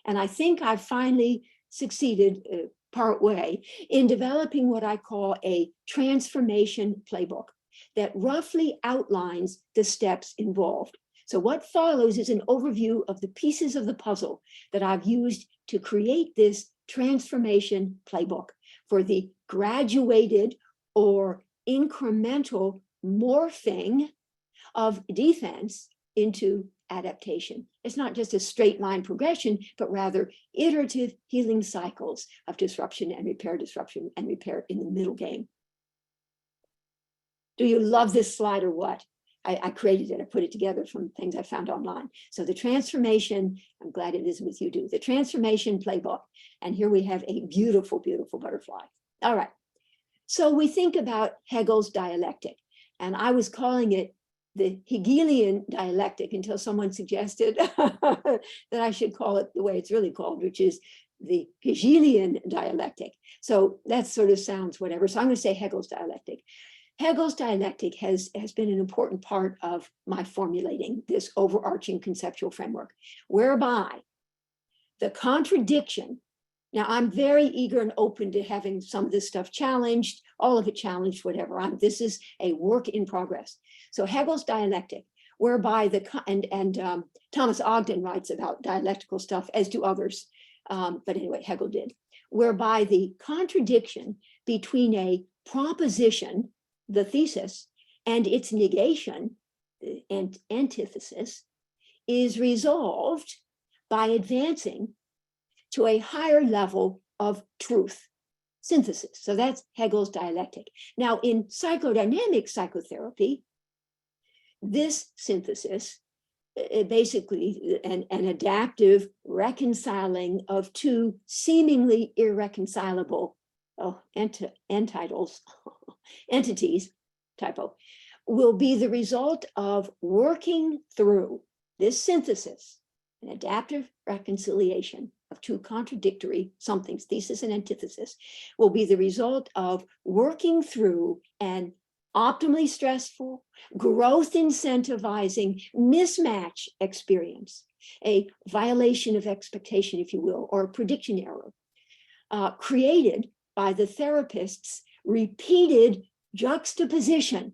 And I think I've finally succeeded part way in developing what I call a transformation playbook that roughly outlines the steps involved. So what follows is an overview of the pieces of the puzzle that I've used to create this transformation playbook for the graduated or incremental morphing of defense into adaptation. It's not just a straight line progression, but rather iterative healing cycles of disruption and repair in the middle game. Do you love this slide or what? I created it, I put it together from things I found online. So the transformation, I'm glad it is with you too, the transformation playbook. And here we have a beautiful, beautiful butterfly. All right. So we think about Hegel's dialectic, and I was calling it the Hegelian dialectic until someone suggested that I should call it the way it's really called, which is the Hegelian dialectic. So that sort of sounds whatever. So I'm going to say Hegel's dialectic. Hegel's dialectic has been an important part of my formulating this overarching conceptual framework, whereby the contradiction. Now, I'm very eager and open to having some of this stuff challenged, all of it challenged, whatever. This is a work in progress. So Hegel's dialectic, whereby Thomas Ogden writes about dialectical stuff, as do others. But anyway, Hegel did, whereby the contradiction between a proposition, the thesis, and its negation, the antithesis, is resolved by advancing to a higher level of truth, synthesis. So that's Hegel's dialectic. Now, in psychodynamic psychotherapy, this synthesis, basically an adaptive reconciling of two seemingly irreconcilable entities, typo, will be the result of working through this synthesis, an adaptive reconciliation of two contradictory somethings, thesis and antithesis, will be the result of working through an optimally stressful, growth incentivizing mismatch experience, a violation of expectation, if you will, or a prediction error, created by the therapist's repeated juxtaposition.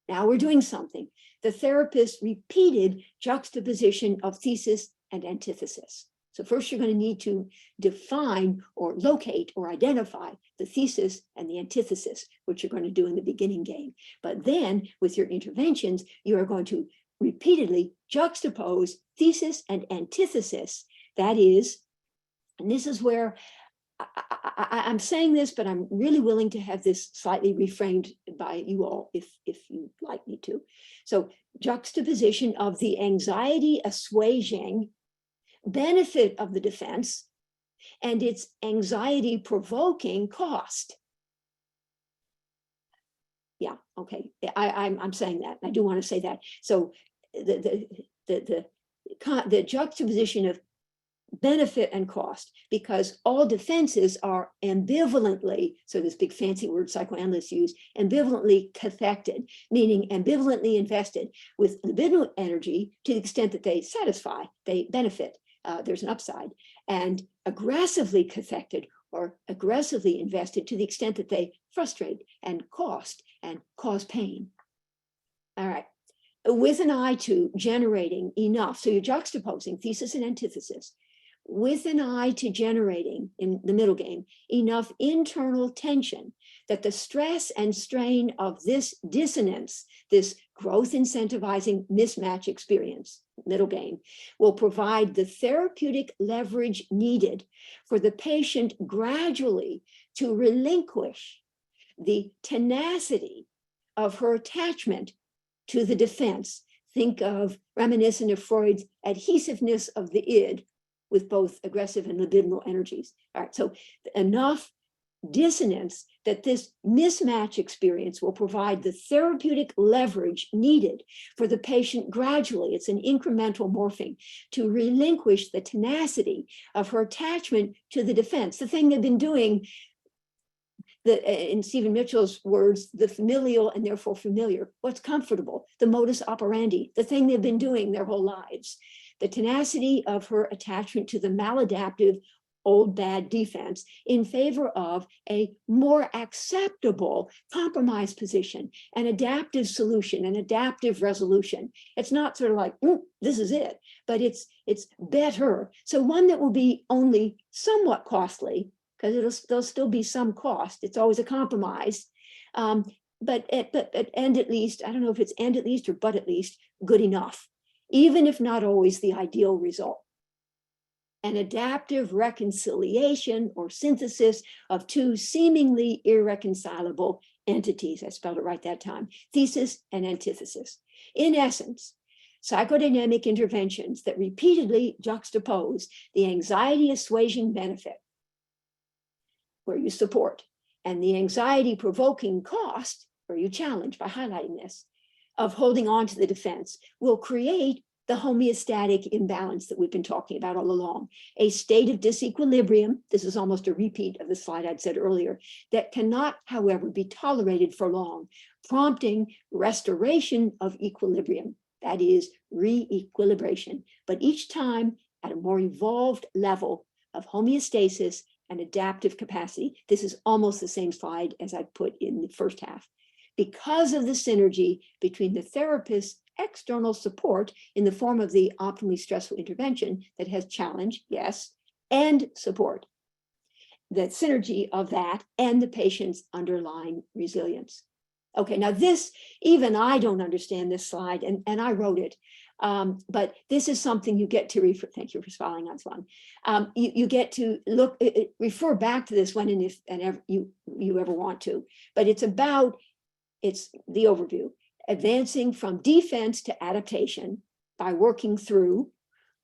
Now we're doing something. The therapist's repeated juxtaposition of thesis and antithesis. So first you're going to need to define or locate or identify the thesis and the antithesis, which you're going to do in the beginning game. But then with your interventions, you are going to repeatedly juxtapose thesis and antithesis. That is, and this is where I'm saying this, but I'm really willing to have this slightly reframed by you all if you'd like me to. So juxtaposition of the anxiety assuaging benefit of the defense and its anxiety provoking cost. Yeah, okay, I'm saying that. I do want to say that. So the juxtaposition of benefit and cost, because all defenses are ambivalently, so this big fancy word psychoanalysts use, ambivalently cathected, meaning ambivalently invested with libidinal energy to the extent that they satisfy, they benefit, there's an upside, and aggressively cathected or aggressively invested to the extent that they frustrate and cause pain. All right, with an eye to generating enough, so you're juxtaposing thesis and antithesis, with an eye to generating, in the middle game, enough internal tension that the stress and strain of this dissonance, this growth incentivizing mismatch experience, middle game, will provide the therapeutic leverage needed for the patient gradually to relinquish the tenacity of her attachment to the defense. Think of, reminiscent of Freud's adhesiveness of the id, with both aggressive and libidinal energies. All right, so enough dissonance that this mismatch experience will provide the therapeutic leverage needed for the patient gradually, it's an incremental morphing, to relinquish the tenacity of her attachment to the defense, the thing they've been doing, in Stephen Mitchell's words, the familial and therefore familiar, what's comfortable, the modus operandi, the thing they've been doing their whole lives. The tenacity of her attachment to the maladaptive old bad defense in favor of a more acceptable compromise position, an adaptive solution, an adaptive resolution. It's not sort of like, this is it, but it's better. So one that will be only somewhat costly, because there'll still be some cost. It's always a compromise, and at least, I don't know if it's and at least or but at least good enough, even if not always the ideal result. An adaptive reconciliation or synthesis of two seemingly irreconcilable entities. I spelled it right that time, thesis and antithesis. In essence, psychodynamic interventions that repeatedly juxtapose the anxiety assuaging benefit, where you support, and the anxiety provoking cost, where you challenge by highlighting this, of holding on to the defense, will create the homeostatic imbalance that we've been talking about all along, a state of disequilibrium. This is almost a repeat of the slide I'd said earlier, that cannot, however, be tolerated for long, prompting restoration of equilibrium, that is re-equilibration, but each time at a more evolved level of homeostasis and adaptive capacity. This is almost the same slide as I put in the first half. Because of the synergy between the therapist's external support in the form of the optimally stressful intervention that has challenge, yes, and support, the synergy of that and the patient's underlying resilience. Okay, now this, even I don't understand this slide, and I wrote it, but this is something you get to refer, thank you for smiling, Aslan. You get to look, refer back to this when and if and ever you ever want to, but it's about, it's the overview, advancing from defense to adaptation by working through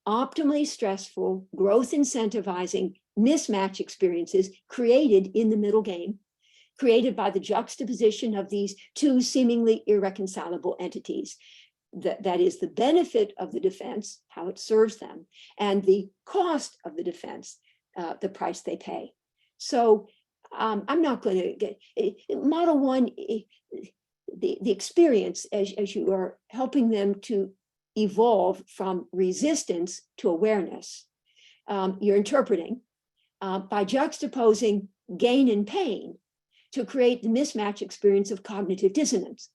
optimally stressful, growth incentivizing mismatch experiences created in the middle game, created by the juxtaposition of these two seemingly irreconcilable entities. That is the benefit of the defense, how it serves them, and the cost of the defense, the price they pay. So I'm not going to get model one, the experience as you are helping them to evolve from resistance to awareness. You're interpreting by juxtaposing gain and pain to create the mismatch experience of cognitive dissonance.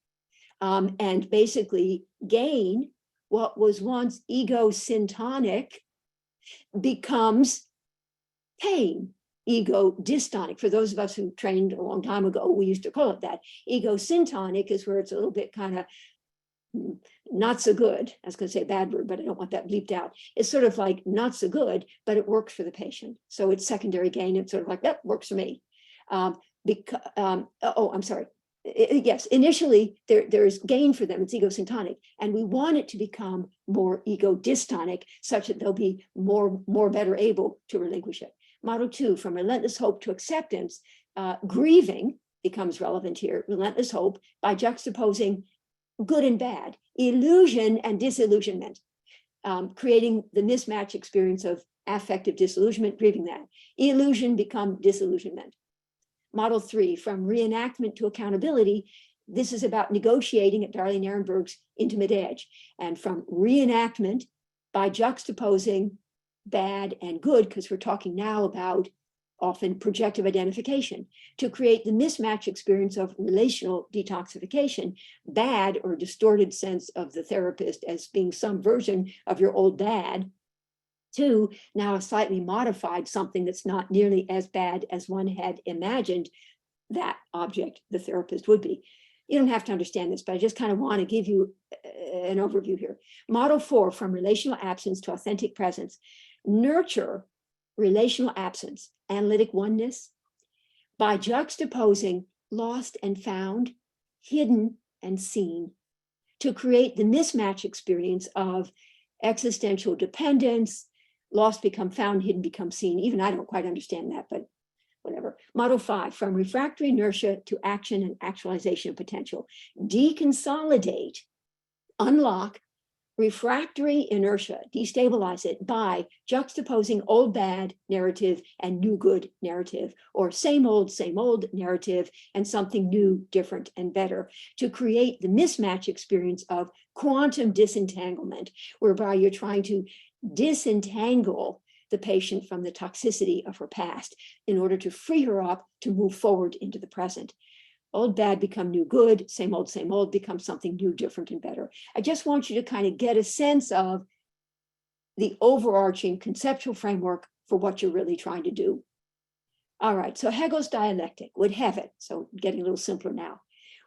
And basically gain, what was once ego syntonic, becomes pain, ego dystonic. For those of us who trained a long time ago, we used to call it that. Ego syntonic is where it's a little bit kind of not so good. I was going to say a bad word, but I don't want that bleeped out. It's sort of like not so good, but it works for the patient. So it's secondary gain. It's sort of like, that works for me. I'm sorry. Yes, initially there is gain for them, it's ego syntonic, and we want it to become more ego dystonic such that they'll be more better able to relinquish it. Model two, from relentless hope to acceptance, grieving becomes relevant here, relentless hope, by juxtaposing good and bad, illusion and disillusionment, creating the mismatch experience of affective disillusionment, grieving that. Illusion become disillusionment. Model three, from reenactment to accountability, this is about negotiating at Darlene Ehrenberg's intimate edge. And from reenactment, by juxtaposing bad and good, because we're talking now about often projective identification, to create the mismatch experience of relational detoxification, bad or distorted sense of the therapist as being some version of your old dad, to now a slightly modified something that's not nearly as bad as one had imagined that object, the therapist, would be. You don't have to understand this, but I just kind of want to give you an overview here. Model four, from relational absence to authentic presence, nurture relational absence, analytic oneness, by juxtaposing lost and found, hidden and seen, to create the mismatch experience of existential dependence, lost become found, hidden become seen. Even I don't quite understand that, but whatever. Model five, from refractory inertia to action and actualization of potential. Deconsolidate, unlock refractory inertia, destabilize it by juxtaposing old bad narrative and new good narrative, or same old narrative and something new, different, and better, to create the mismatch experience of quantum disentanglement, whereby you're trying to disentangle the patient from the toxicity of her past in order to free her up to move forward into the present. Old bad become new good, same old become something new, different, and better. I just want you to kind of get a sense of the overarching conceptual framework for what you're really trying to do. All right, so Hegel's dialectic would have it, so getting a little simpler now.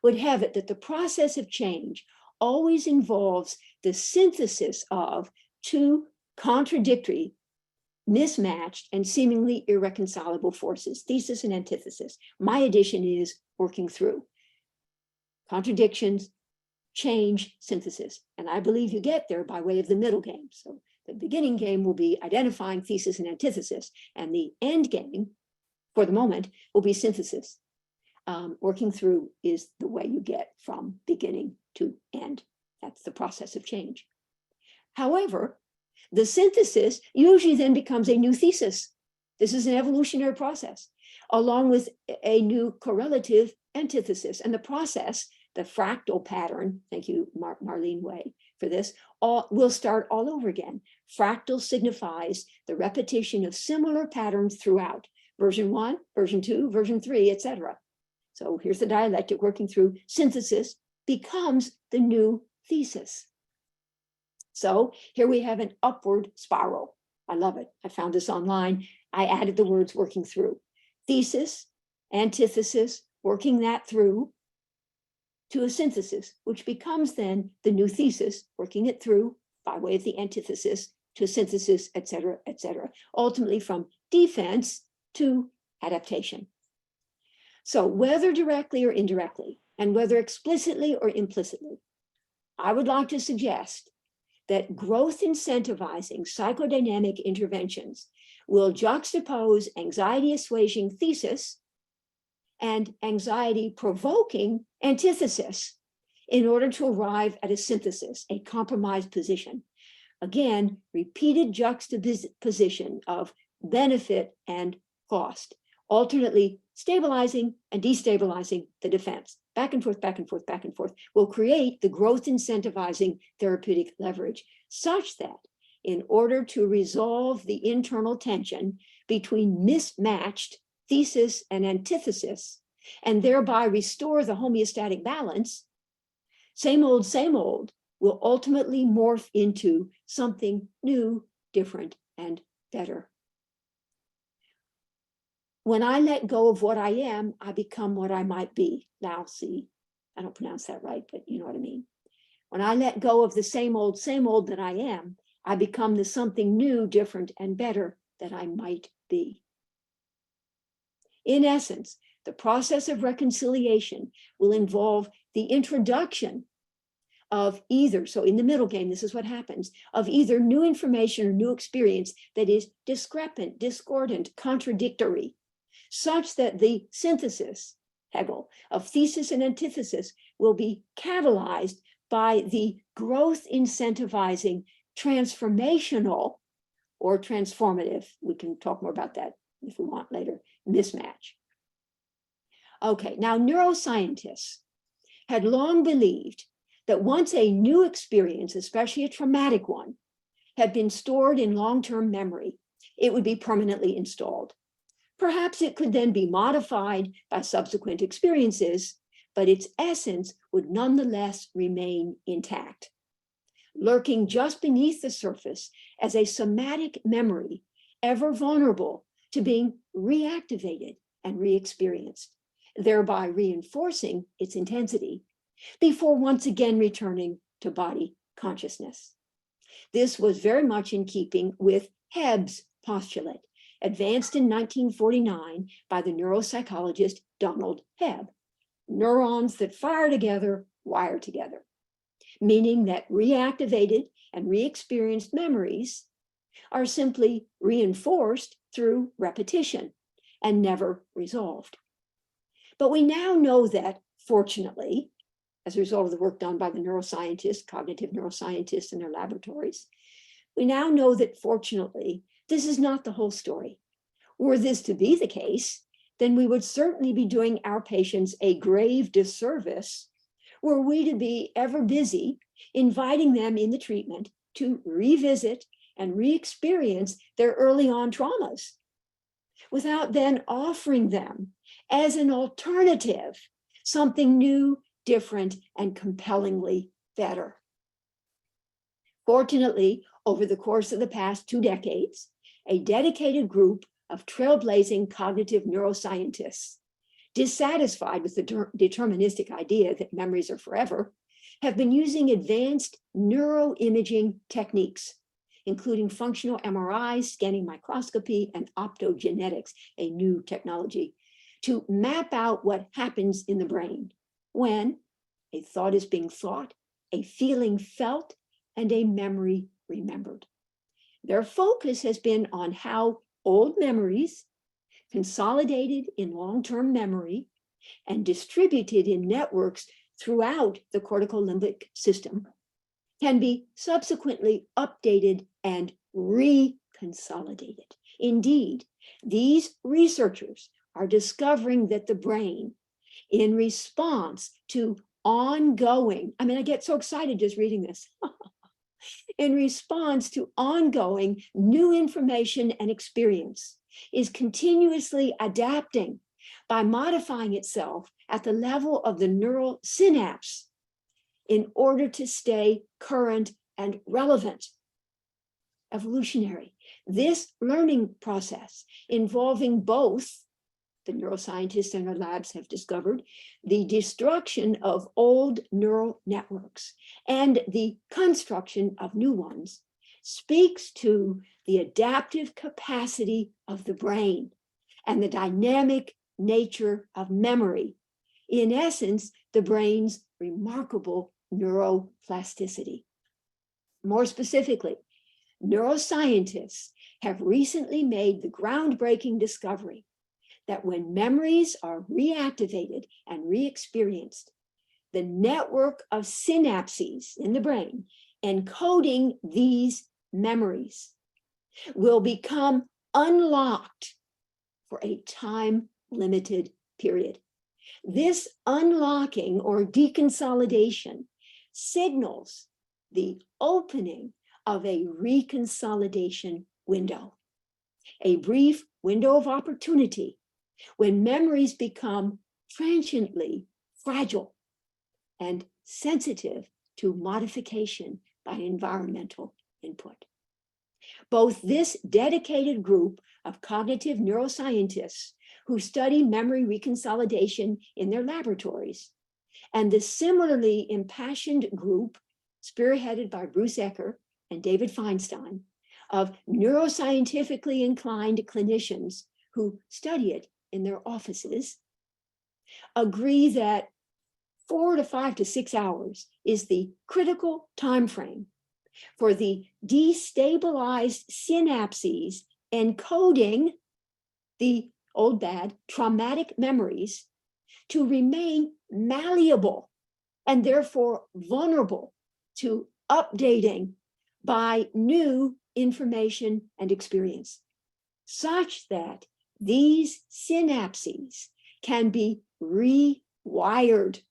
would have it that the process of change always involves the synthesis of two contradictory, mismatched, and seemingly irreconcilable forces, thesis and antithesis. My addition is working through contradictions, change, synthesis. And I believe you get there by way of the middle game. So the beginning game will be identifying thesis and antithesis, and the end game, for the moment, will be synthesis. Working through is the way you get from beginning to end. That's the process of change. However, the synthesis usually then becomes a new thesis. This is an evolutionary process, along with a new correlative antithesis. And the process, the fractal pattern, thank you, Marlene Way, for this, will start all over again. Fractal signifies the repetition of similar patterns throughout. Version 1, version 2, version 3, etc. So here's the dialectic working through. Synthesis becomes the new thesis. So here we have an upward spiral. I love it. I found this online. I added the words working through. Thesis, antithesis, working that through to a synthesis, which becomes then the new thesis, working it through by way of the antithesis to synthesis, etc., etc. Ultimately from defense to adaptation. So whether directly or indirectly, and whether explicitly or implicitly, I would like to suggest that growth incentivizing psychodynamic interventions will juxtapose anxiety assuaging thesis and anxiety provoking antithesis in order to arrive at a synthesis, a compromised position. Again, repeated juxtaposition of benefit and cost, alternately stabilizing and destabilizing the defense. Back and forth, back and forth, back and forth, will create the growth incentivizing therapeutic leverage, such that in order to resolve the internal tension between mismatched thesis and antithesis, and thereby restore the homeostatic balance, same old will ultimately morph into something new, different, and better. When I let go of what I am, I become what I might be. Lao Tzu. I don't pronounce that right, but you know what I mean. When I let go of the same old that I am, I become the something new, different, and better that I might be. In essence, the process of reconciliation will involve the introduction of either, so in the middle game, this is what happens, of either new information or new experience that is discrepant, discordant, contradictory, such that the synthesis, Hegel, of thesis and antithesis will be catalyzed by the growth incentivizing transformational or transformative, we can talk more about that if we want later, mismatch. Okay, now neuroscientists had long believed that once a new experience, especially a traumatic one, had been stored in long-term memory, it would be permanently installed. Perhaps it could then be modified by subsequent experiences, but its essence would nonetheless remain intact. Lurking just beneath the surface as a somatic memory, ever vulnerable to being reactivated and re-experienced, thereby reinforcing its intensity before once again returning to body consciousness. This was very much in keeping with Hebb's postulate, advanced in 1949 by the neuropsychologist Donald Hebb. Neurons that fire together, wire together, meaning that reactivated and re-experienced memories are simply reinforced through repetition and never resolved. But we now know that, fortunately, as a result of the work done by the neuroscientists, cognitive neuroscientists in their laboratories, we now know that, fortunately, this is not the whole story. Were this to be the case, then we would certainly be doing our patients a grave disservice were we to be ever busy inviting them in the treatment to revisit and re-experience their early on traumas, without then offering them as an alternative something new, different, and compellingly better. Fortunately, over the course of the past 2 decades, a dedicated group of trailblazing cognitive neuroscientists dissatisfied with the deterministic idea that memories are forever, have been using advanced neuroimaging techniques, including functional MRI, scanning microscopy, and optogenetics, a new technology, to map out what happens in the brain when a thought is being thought, a feeling felt, and a memory remembered. Their focus has been on how old memories, consolidated in long-term memory and distributed in networks throughout the cortical limbic system, can be subsequently updated and reconsolidated. Indeed, these researchers are discovering that the brain, in response to ongoing, I get so excited just reading this, in response to ongoing new information and experience, is continuously adapting by modifying itself at the level of the neural synapse in order to stay current and relevant. Evolutionary. This learning process involving both, the neuroscientists in our labs have discovered, the destruction of old neural networks and the construction of new ones, speaks to the adaptive capacity of the brain and the dynamic nature of memory. In essence, the brain's remarkable neuroplasticity. More specifically, neuroscientists have recently made the groundbreaking discovery that when memories are reactivated and re-experienced, the network of synapses in the brain encoding these memories will become unlocked for a time-limited period. This unlocking or deconsolidation signals the opening of a reconsolidation window, a brief window of opportunity when memories become transiently fragile and sensitive to modification by environmental input. Both this dedicated group of cognitive neuroscientists who study memory reconsolidation in their laboratories and the similarly impassioned group spearheaded by Bruce Ecker and David Feinstein of neuroscientifically inclined clinicians who study it in their offices agree that 4 to 5 to 6 hours is the critical time frame for the destabilized synapses encoding the old bad traumatic memories to remain malleable and therefore vulnerable to updating by new information and experience, such that these synapses can be rewired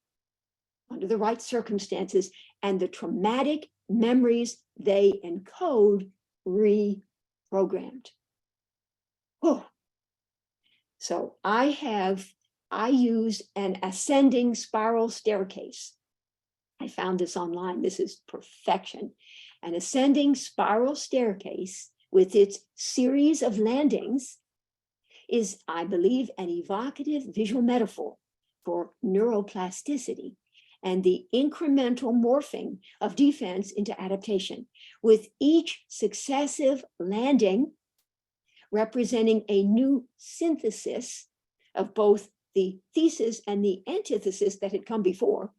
under the right circumstances and the traumatic memories they encode reprogrammed. Oh. So I used an ascending spiral staircase. I found this online. This is perfection. An ascending spiral staircase with its series of landings is, I believe, an evocative visual metaphor for neuroplasticity and the incremental morphing of defense into adaptation, with each successive landing representing a new synthesis of both the thesis and the antithesis that had come before,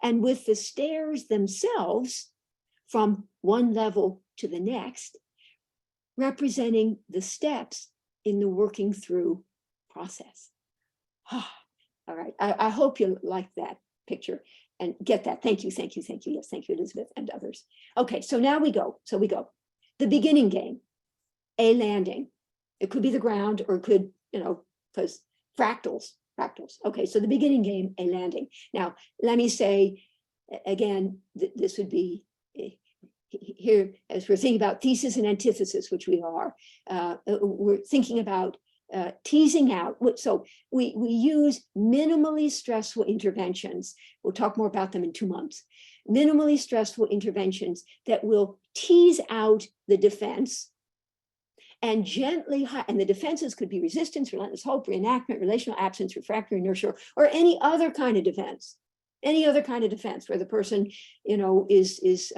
and with the stairs themselves from one level to the next, representing the steps in the working through process. All right, I hope you like that picture and get that. Thank you, thank you, thank you. Yes, thank you, Elizabeth and others. Okay, so now we go. The beginning game, a landing. It could be the ground or it could, because fractals. Okay, so the beginning game, a landing. Now, let me say, again, this would be here, as we're thinking about thesis and antithesis, which we are, we're thinking about teasing out. So we use minimally stressful interventions. We'll talk more about them in 2 months. Minimally stressful interventions that will tease out the defense and gently, and the defenses could be resistance, relentless hope, reenactment, relational absence, refractory inertia, or any other kind of defense. Any other kind of defense where the person, is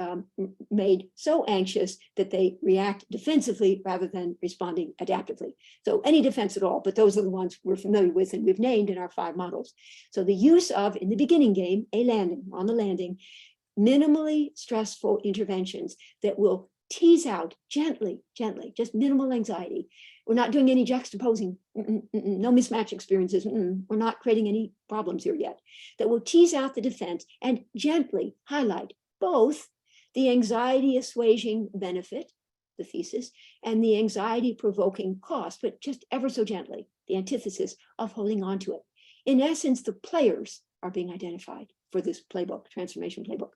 made so anxious that they react defensively rather than responding adaptively. So any defense at all, but those are the ones we're familiar with and we've named in our 5 models. So the use of, in the beginning game, a landing, on the landing, minimally stressful interventions that will tease out gently, just minimal anxiety. We're not doing any juxtaposing, no mismatch experiences. We're not creating any problems here yet. That will tease out the defense and gently highlight both the anxiety assuaging benefit, the thesis, and the anxiety provoking cost, but just ever so gently, the antithesis of holding on to it. In essence, the players are being identified for this playbook, transformation playbook.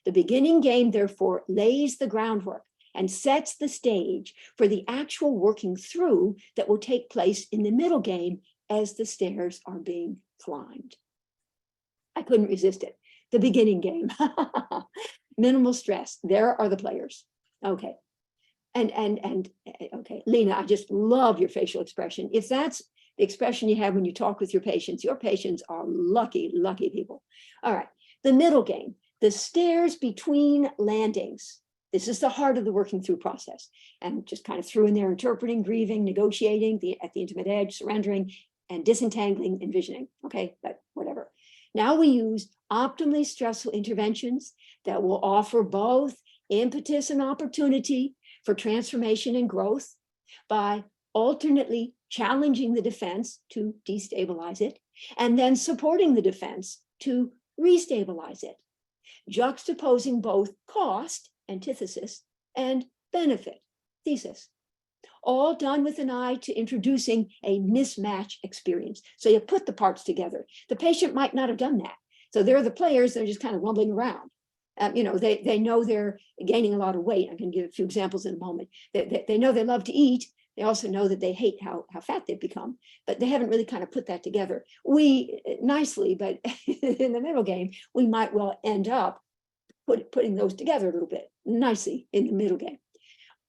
The beginning game, therefore, lays the groundwork and sets the stage for the actual working through that will take place in the middle game as the stairs are being climbed. I couldn't resist it. The beginning game. Minimal stress. There are the players. Okay. And okay, Lena, I just love your facial expression. If that's the expression you have when you talk with your patients are lucky, lucky people. All right. The middle game, the stairs between landings. This is the heart of the working through process, and just kind of threw in there interpreting, grieving, negotiating, at the intimate edge, surrendering, and disentangling, envisioning. Okay, but whatever. Now we use optimally stressful interventions that will offer both impetus and opportunity for transformation and growth by alternately challenging the defense to destabilize it, and then supporting the defense to restabilize it, juxtaposing both cost, antithesis, and benefit, thesis, all done with an eye to introducing a mismatch experience. So you put the parts together. The patient might not have done that. So they're the players, they're just kind of rumbling around. They know they're gaining a lot of weight. I'm going to give a few examples in a moment. They know they love to eat. They also know that they hate how fat they've become, but they haven't really kind of put that together. We nicely, but in the middle game, we might well end up putting those together a little bit nicely in the middle game.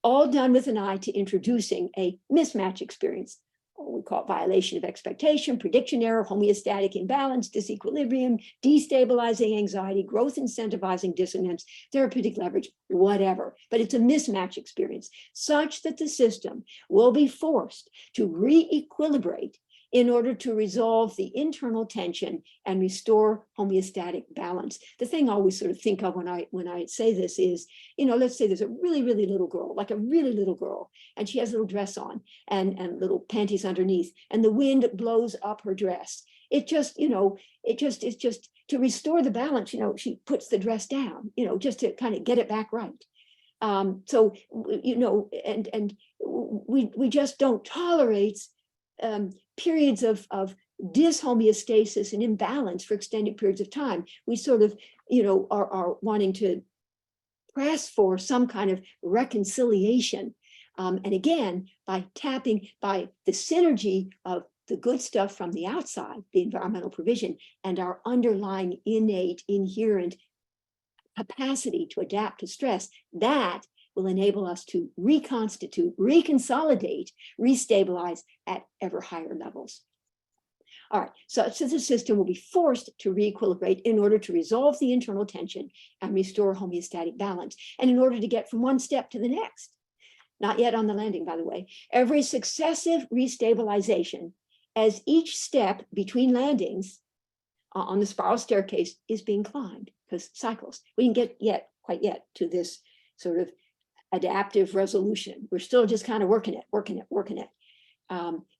All done with an eye to introducing a mismatch experience. We call it violation of expectation, prediction error, homeostatic imbalance, disequilibrium, destabilizing anxiety, growth incentivizing dissonance, therapeutic leverage, whatever. But it's a mismatch experience such that the system will be forced to re-equilibrate in order to resolve the internal tension and restore homeostatic balance. The thing I always sort of think of when I say this is, let's say there's a really, really little girl, like a really little girl, and she has a little dress on and little panties underneath, and the wind blows up her dress. It's just to restore the balance, she puts the dress down, just to kind of get it back right. So, and we just don't tolerate periods of dishomeostasis and imbalance for extended periods of time. We sort of, are wanting to press for some kind of reconciliation. And again, by the synergy of the good stuff from the outside, the environmental provision, and our underlying innate, inherent capacity to adapt to stress, that will enable us to reconstitute, reconsolidate, restabilize at ever higher levels. All right, so the system will be forced to re-equilibrate in order to resolve the internal tension and restore homeostatic balance, and in order to get from one step to the next. Not yet on the landing, by the way. Every successive restabilization, as each step between landings on the spiral staircase is being climbed, because cycles. We didn't get quite yet to this sort of adaptive resolution. We're still just kind of working it.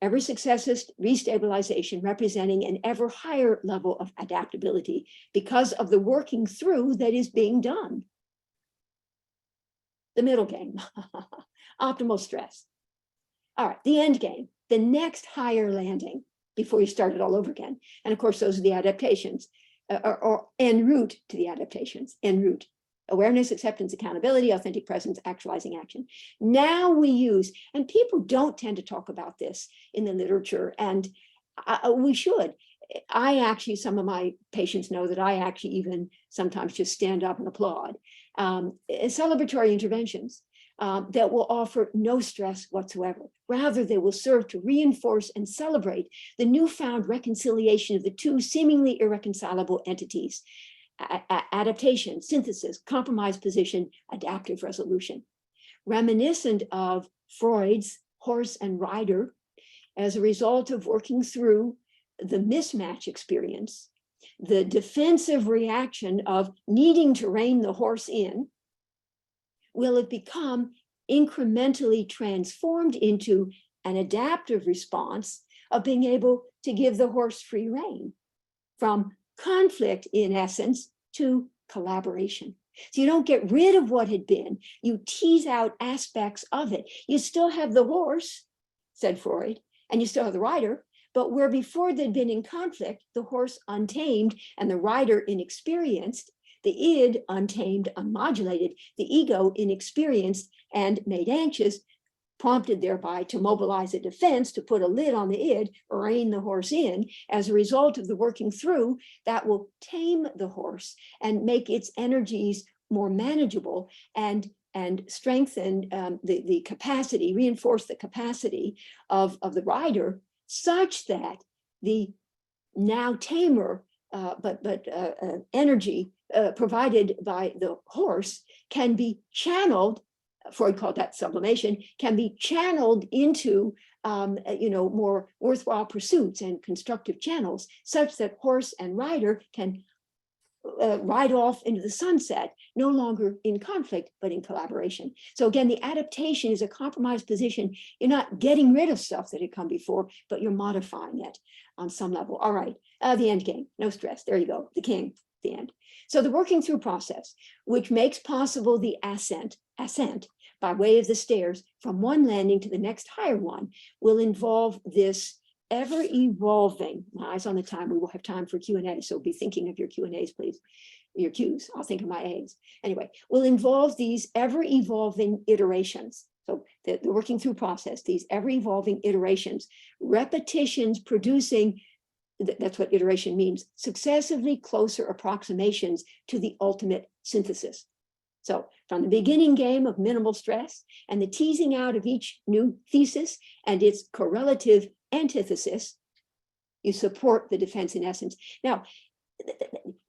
Every successive restabilization representing an ever higher level of adaptability because of the working through that is being done. The middle game, optimal stress. All right, the end game, the next higher landing before you start it all over again. And of course, those are the adaptations or en route to the adaptations, en route. Awareness, acceptance, accountability, authentic presence, actualizing action. Now we use, and people don't tend to talk about this in the literature, and we should. Some of my patients know that I actually even sometimes just stand up and applaud. Celebratory interventions. that will offer no stress whatsoever. Rather, they will serve to reinforce and celebrate the newfound reconciliation of the two seemingly irreconcilable entities: adaptation, synthesis, compromise position, adaptive resolution. Reminiscent of Freud's horse and rider, as a result of working through the mismatch experience, the defensive reaction of needing to rein the horse in will have become incrementally transformed into an adaptive response of being able to give the horse free rein, from conflict, in essence, to collaboration. So you don't get rid of what had been, you tease out aspects of it. You still have the horse, said Freud, and you still have the rider, but where before they'd been in conflict, the horse untamed and the rider inexperienced, the id untamed, unmodulated, the ego inexperienced and made anxious, prompted thereby to mobilize a defense, to put a lid on the id, rein the horse in. As a result of the working through, that will tame the horse and make its energies more manageable and strengthen the capacity, reinforce the capacity of the rider, such that the now tamer energy provided by the horse can be channeled. Freud called that sublimation, can be channeled into more worthwhile pursuits and constructive channels, such that horse and rider can ride off into the sunset, no longer in conflict, but in collaboration. So again, the adaptation is a compromised position. You're not getting rid of stuff that had come before, but you're modifying it on some level. All right, the end game, no stress. There you go, the king, the end. So the working through process, which makes possible the ascent by way of the stairs from one landing to the next higher one, will involve this ever-evolving, my eyes on the time, we will have time for Q&A, so be thinking of your Q&As, please, your Qs, I'll think of my As. Anyway, will involve these ever-evolving iterations. So the working through process, these ever-evolving iterations, repetitions producing, that's what iteration means, successively closer approximations to the ultimate synthesis. So from the beginning game of minimal stress and the teasing out of each new thesis and its correlative antithesis, you support the defense in essence. Now,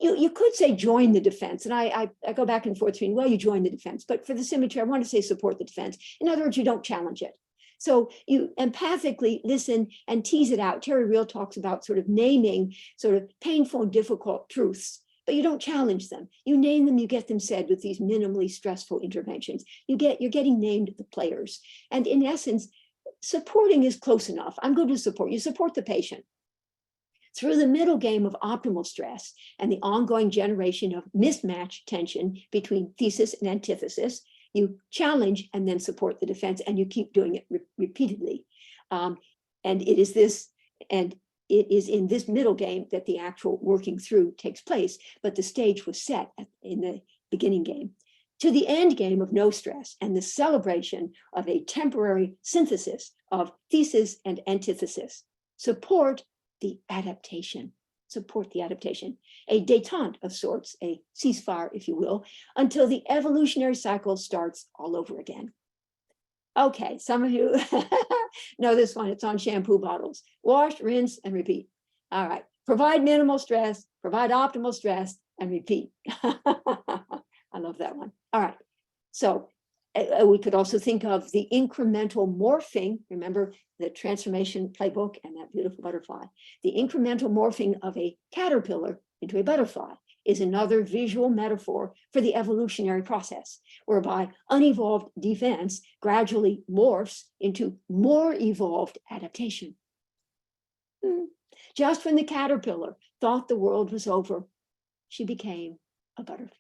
you could say join the defense, and I go back and forth between, well, you join the defense, but for the symmetry, I want to say support the defense. In other words, you don't challenge it. So you empathically listen and tease it out. Terry Real talks about sort of naming sort of painful and difficult truths, but you don't challenge them. You name them, you get them said with these minimally stressful interventions. You're getting named the players. And in essence, supporting is close enough. I'm going to support you. Support the patient. Through the middle game of optimal stress and the ongoing generation of mismatch tension between thesis and antithesis, you challenge and then support the defense, and you keep doing it repeatedly. And it is in this middle game that the actual working through takes place, but the stage was set in the beginning game. To the end game of no stress and the celebration of a temporary synthesis of thesis and antithesis, support the adaptation. Support the adaptation, a détente of sorts, a ceasefire, if you will, until the evolutionary cycle starts all over again. Okay, some of you know this one, it's on shampoo bottles. Wash, rinse, and repeat. All right, provide minimal stress, provide optimal stress, and repeat. I love that one. All right, so we could also think of the incremental morphing, remember the transformation playbook and that beautiful butterfly. The incremental morphing of a caterpillar into a butterfly is another visual metaphor for the evolutionary process, whereby unevolved defense gradually morphs into more evolved adaptation. Just when the caterpillar thought the world was over, she became a butterfly.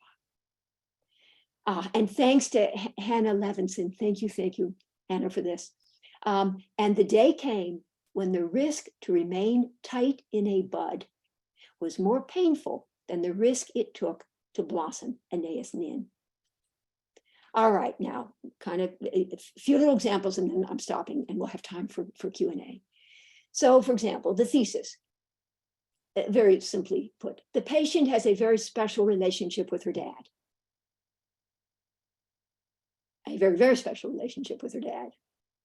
And thanks to Hannah Levinson, thank you, Hannah, for this. And the day came when the risk to remain tight in a bud was more painful than the risk it took to blossom, Aeneas Nin. All right, now, kind of a few little examples, and then I'm stopping, and we'll have time for Q&A. So, for example, the thesis, very simply put, the patient has a very special relationship with her dad. a very, very special relationship with her dad.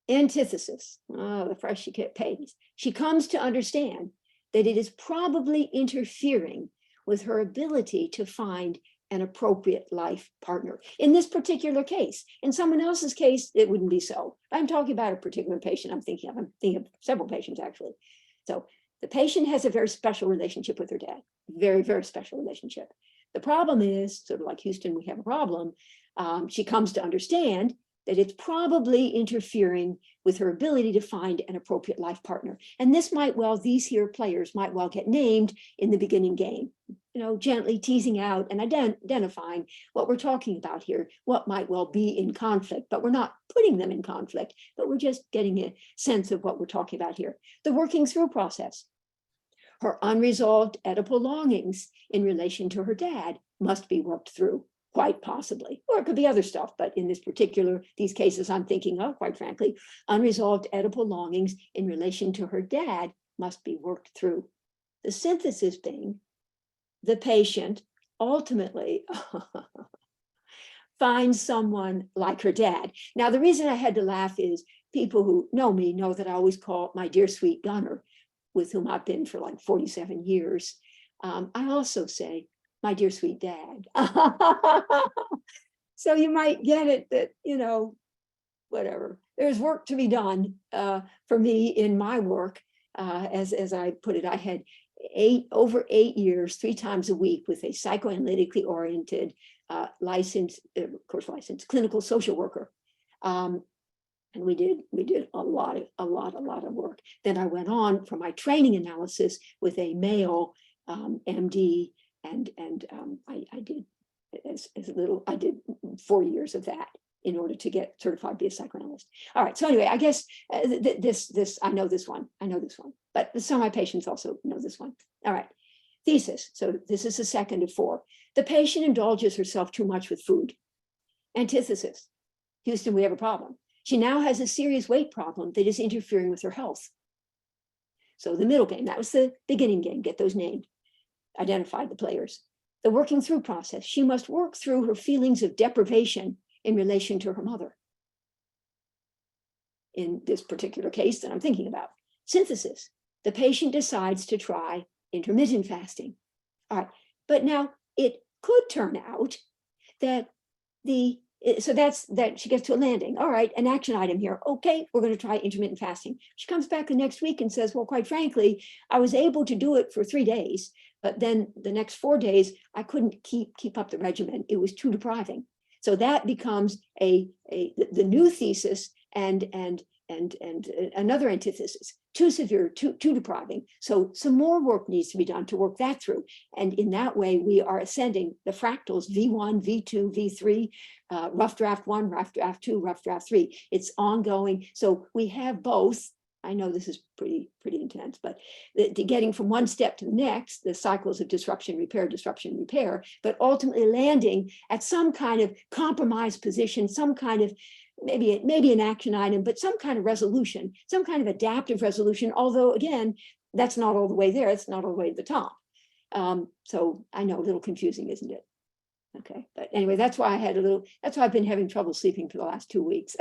Antithesis, oh, the price she pays. She comes to understand that it is probably interfering with her ability to find an appropriate life partner. In this particular case, in someone else's case, it wouldn't be so. I'm talking about a particular patient I'm thinking of several patients actually. So the patient has a very special relationship with her dad, very, very special relationship. The problem is, sort of like Houston, we have a problem. She comes to understand that it's probably interfering with her ability to find an appropriate life partner. And this might well, these here players might well get named in the beginning game, you know, gently teasing out and identifying what we're talking about here, what might well be in conflict, but we're not putting them in conflict, but we're just getting a sense of what we're talking about here. The working through process. Her unresolved Oedipal longings in relation to her dad must be worked through, quite possibly, or it could be other stuff, but in these cases I'm thinking of, quite frankly, unresolved Oedipal longings in relation to her dad must be worked through. The synthesis being, the patient ultimately finds someone like her dad. Now, the reason I had to laugh is people who know me know that I always call my dear sweet Gunner, with whom I've been for like 47 years. I also say, my dear sweet dad. So you might get it that, you know, whatever. There's work to be done for me in my work. As I put it, I had over 8 years, 3 times a week with a psychoanalytically oriented licensed clinical social worker. And we did a lot of work. Then I went on for my training analysis with a male MD, and I did I did 4 years of that in order to get certified to be a psychoanalyst. All right, so anyway, I guess I know this one, but some of my patients also know this one. All right, thesis. So this is the second of 4. The patient indulges herself too much with food. Antithesis. Houston, we have a problem. She now has a serious weight problem that is interfering with her health. So the middle game, that was the beginning game, get those named, identify the players. The working through process, she must work through her feelings of deprivation in relation to her mother. In this particular case that I'm thinking about. Synthesis, the patient decides to try intermittent fasting. All right, but now it could turn out that so that's that she gets to a landing. All right, an action item here. Okay, we're going to try intermittent fasting. She comes back the next week and says, well, quite frankly, I was able to do it for 3 days, but then the next 4 days, I couldn't keep up the regimen. It was too depriving. So that becomes the new thesis and another antithesis, too severe, too depriving. So some more work needs to be done to work that through. And in that way, we are ascending the fractals, V1, V2, V3, rough draft 1, rough draft 2, rough draft 3. It's ongoing. So we have both. I know this is pretty intense, but getting from one step to the next, the cycles of disruption, repair, but ultimately landing at some kind of compromised position, some kind of maybe an action item, but some kind of resolution, some kind of adaptive resolution. Although again, that's not all the way there. It's not all the way to the top. So I know, a little confusing, isn't it? Okay, but anyway, that's why I've been having trouble sleeping for the last 2 weeks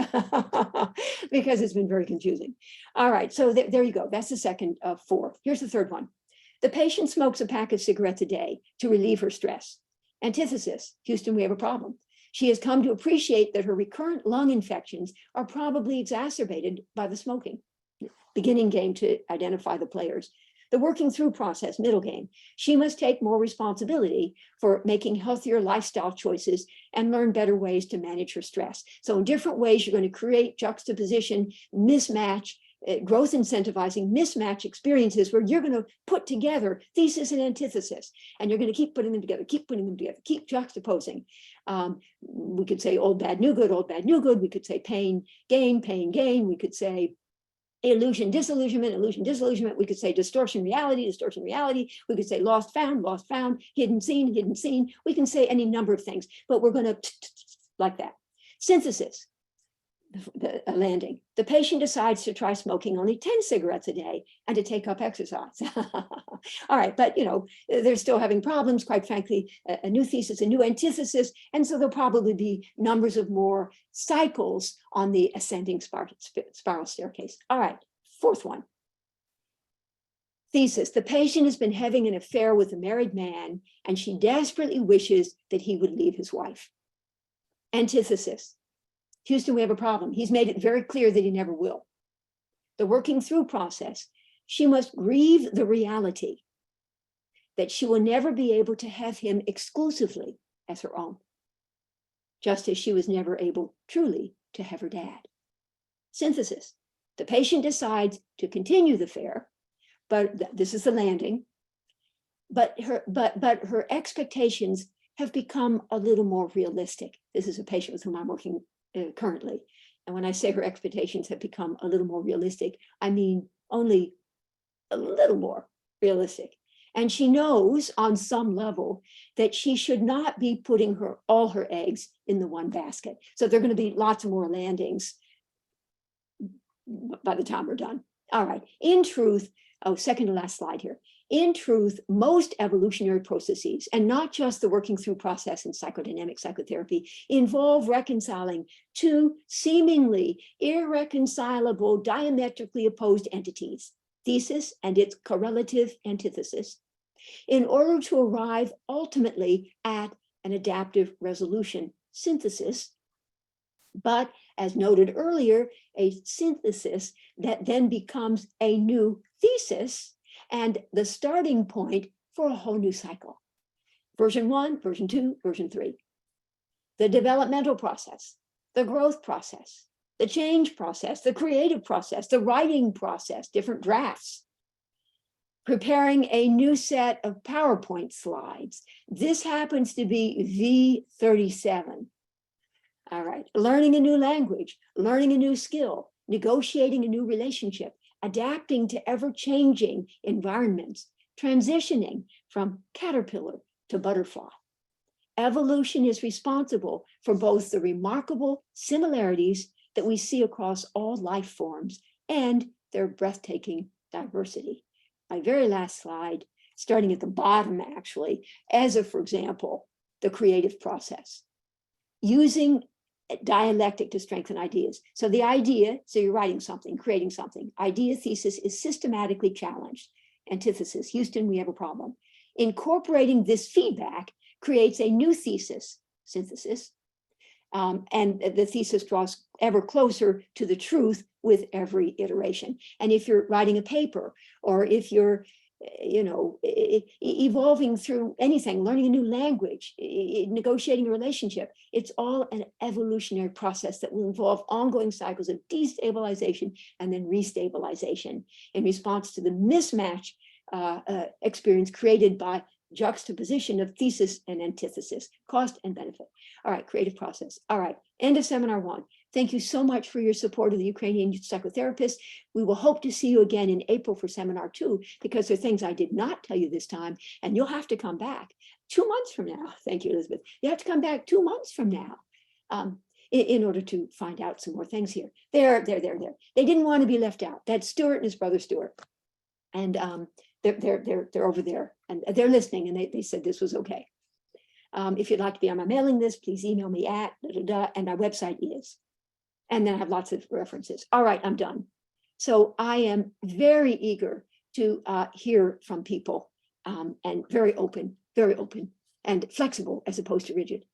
because it's been very confusing. All right, so there you go. That's the second of 4. Here's the third one. The patient smokes a pack of cigarettes a day to relieve her stress. Antithesis, Houston, we have a problem. She has come to appreciate that her recurrent lung infections are probably exacerbated by the smoking. Beginning game to identify the players. The working through process, middle game. She must take more responsibility for making healthier lifestyle choices and learn better ways to manage her stress. So in different ways, you're going to create juxtaposition, mismatch, growth incentivizing mismatch experiences where you're going to put together thesis and antithesis, and you're going to keep putting them together, keep juxtaposing. We could say old, bad, new, good, old, bad, new, good. We could say pain, gain, gain. We could say illusion, disillusionment. We could say distortion, reality. We could say lost, found, hidden, seen. We can say any number of things, but we're going to like that. Synthesis. a landing. The patient decides to try smoking only 10 cigarettes a day and to take up exercise. All right, but they're still having problems, quite frankly, a new thesis, a new antithesis, and so there'll probably be numbers of more cycles on the ascending spiral staircase. All right, fourth one. Thesis, the patient has been having an affair with a married man and she desperately wishes that he would leave his wife. Antithesis, Houston, we have a problem. He's made it very clear that he never will. The working through process, she must grieve the reality that she will never be able to have him exclusively as her own, just as she was never able truly to have her dad. Synthesis, the patient decides to continue the affair, but this is the landing, but her expectations have become a little more realistic. This is a patient with whom I'm working currently. And when I say her expectations have become a little more realistic, I mean only a little more realistic. And she knows on some level that she should not be putting all her eggs in the one basket. So there are going to be lots of more landings by the time we're done. All right, in truth, second to last slide here. In truth, most evolutionary processes, and not just the working through process in psychodynamic psychotherapy, involve reconciling two seemingly irreconcilable, diametrically opposed entities, thesis and its correlative antithesis, in order to arrive ultimately at an adaptive resolution, synthesis, but as noted earlier, a synthesis that then becomes a new thesis and the starting point for a whole new cycle. Version 1, version 2, version 3. The developmental process, the growth process, the change process, the creative process, the writing process, different drafts, preparing a new set of PowerPoint slides. This happens to be V37. All right, learning a new language, learning a new skill, negotiating a new relationship, adapting to ever-changing environments, transitioning from caterpillar to butterfly. Evolution is responsible for both the remarkable similarities that we see across all life forms and their breathtaking diversity. My very last slide, starting at the bottom actually, as for example, the creative process. Using dialectic to strengthen ideas. So the idea, so you're writing something, creating something. Idea thesis is systematically challenged. Antithesis, Houston, we have a problem. Incorporating this feedback creates a new thesis, synthesis, and the thesis draws ever closer to the truth with every iteration. And if you're writing a paper, or if you're evolving through anything, learning a new language, negotiating a relationship, it's all an evolutionary process that will involve ongoing cycles of destabilization and then restabilization in response to the mismatch experience created by juxtaposition of thesis and antithesis, cost and benefit. All right, creative process. All right, end of seminar 1. Thank you so much for your support of the Ukrainian psychotherapists. We will hope to see you again in April for seminar 2, because there are things I did not tell you this time, and you'll have to come back 2 months from now. Thank you, Elizabeth. You have to come back 2 months from now in order to find out some more things here. There. They didn't want to be left out. That's Stuart and his brother Stuart. And they're over there, and they're listening, and they said this was okay. If you'd like to be on my mailing list, please email me at and my website is. And then I have lots of references. All right, I'm done. So I am very eager to hear from people, and very open and flexible as opposed to rigid.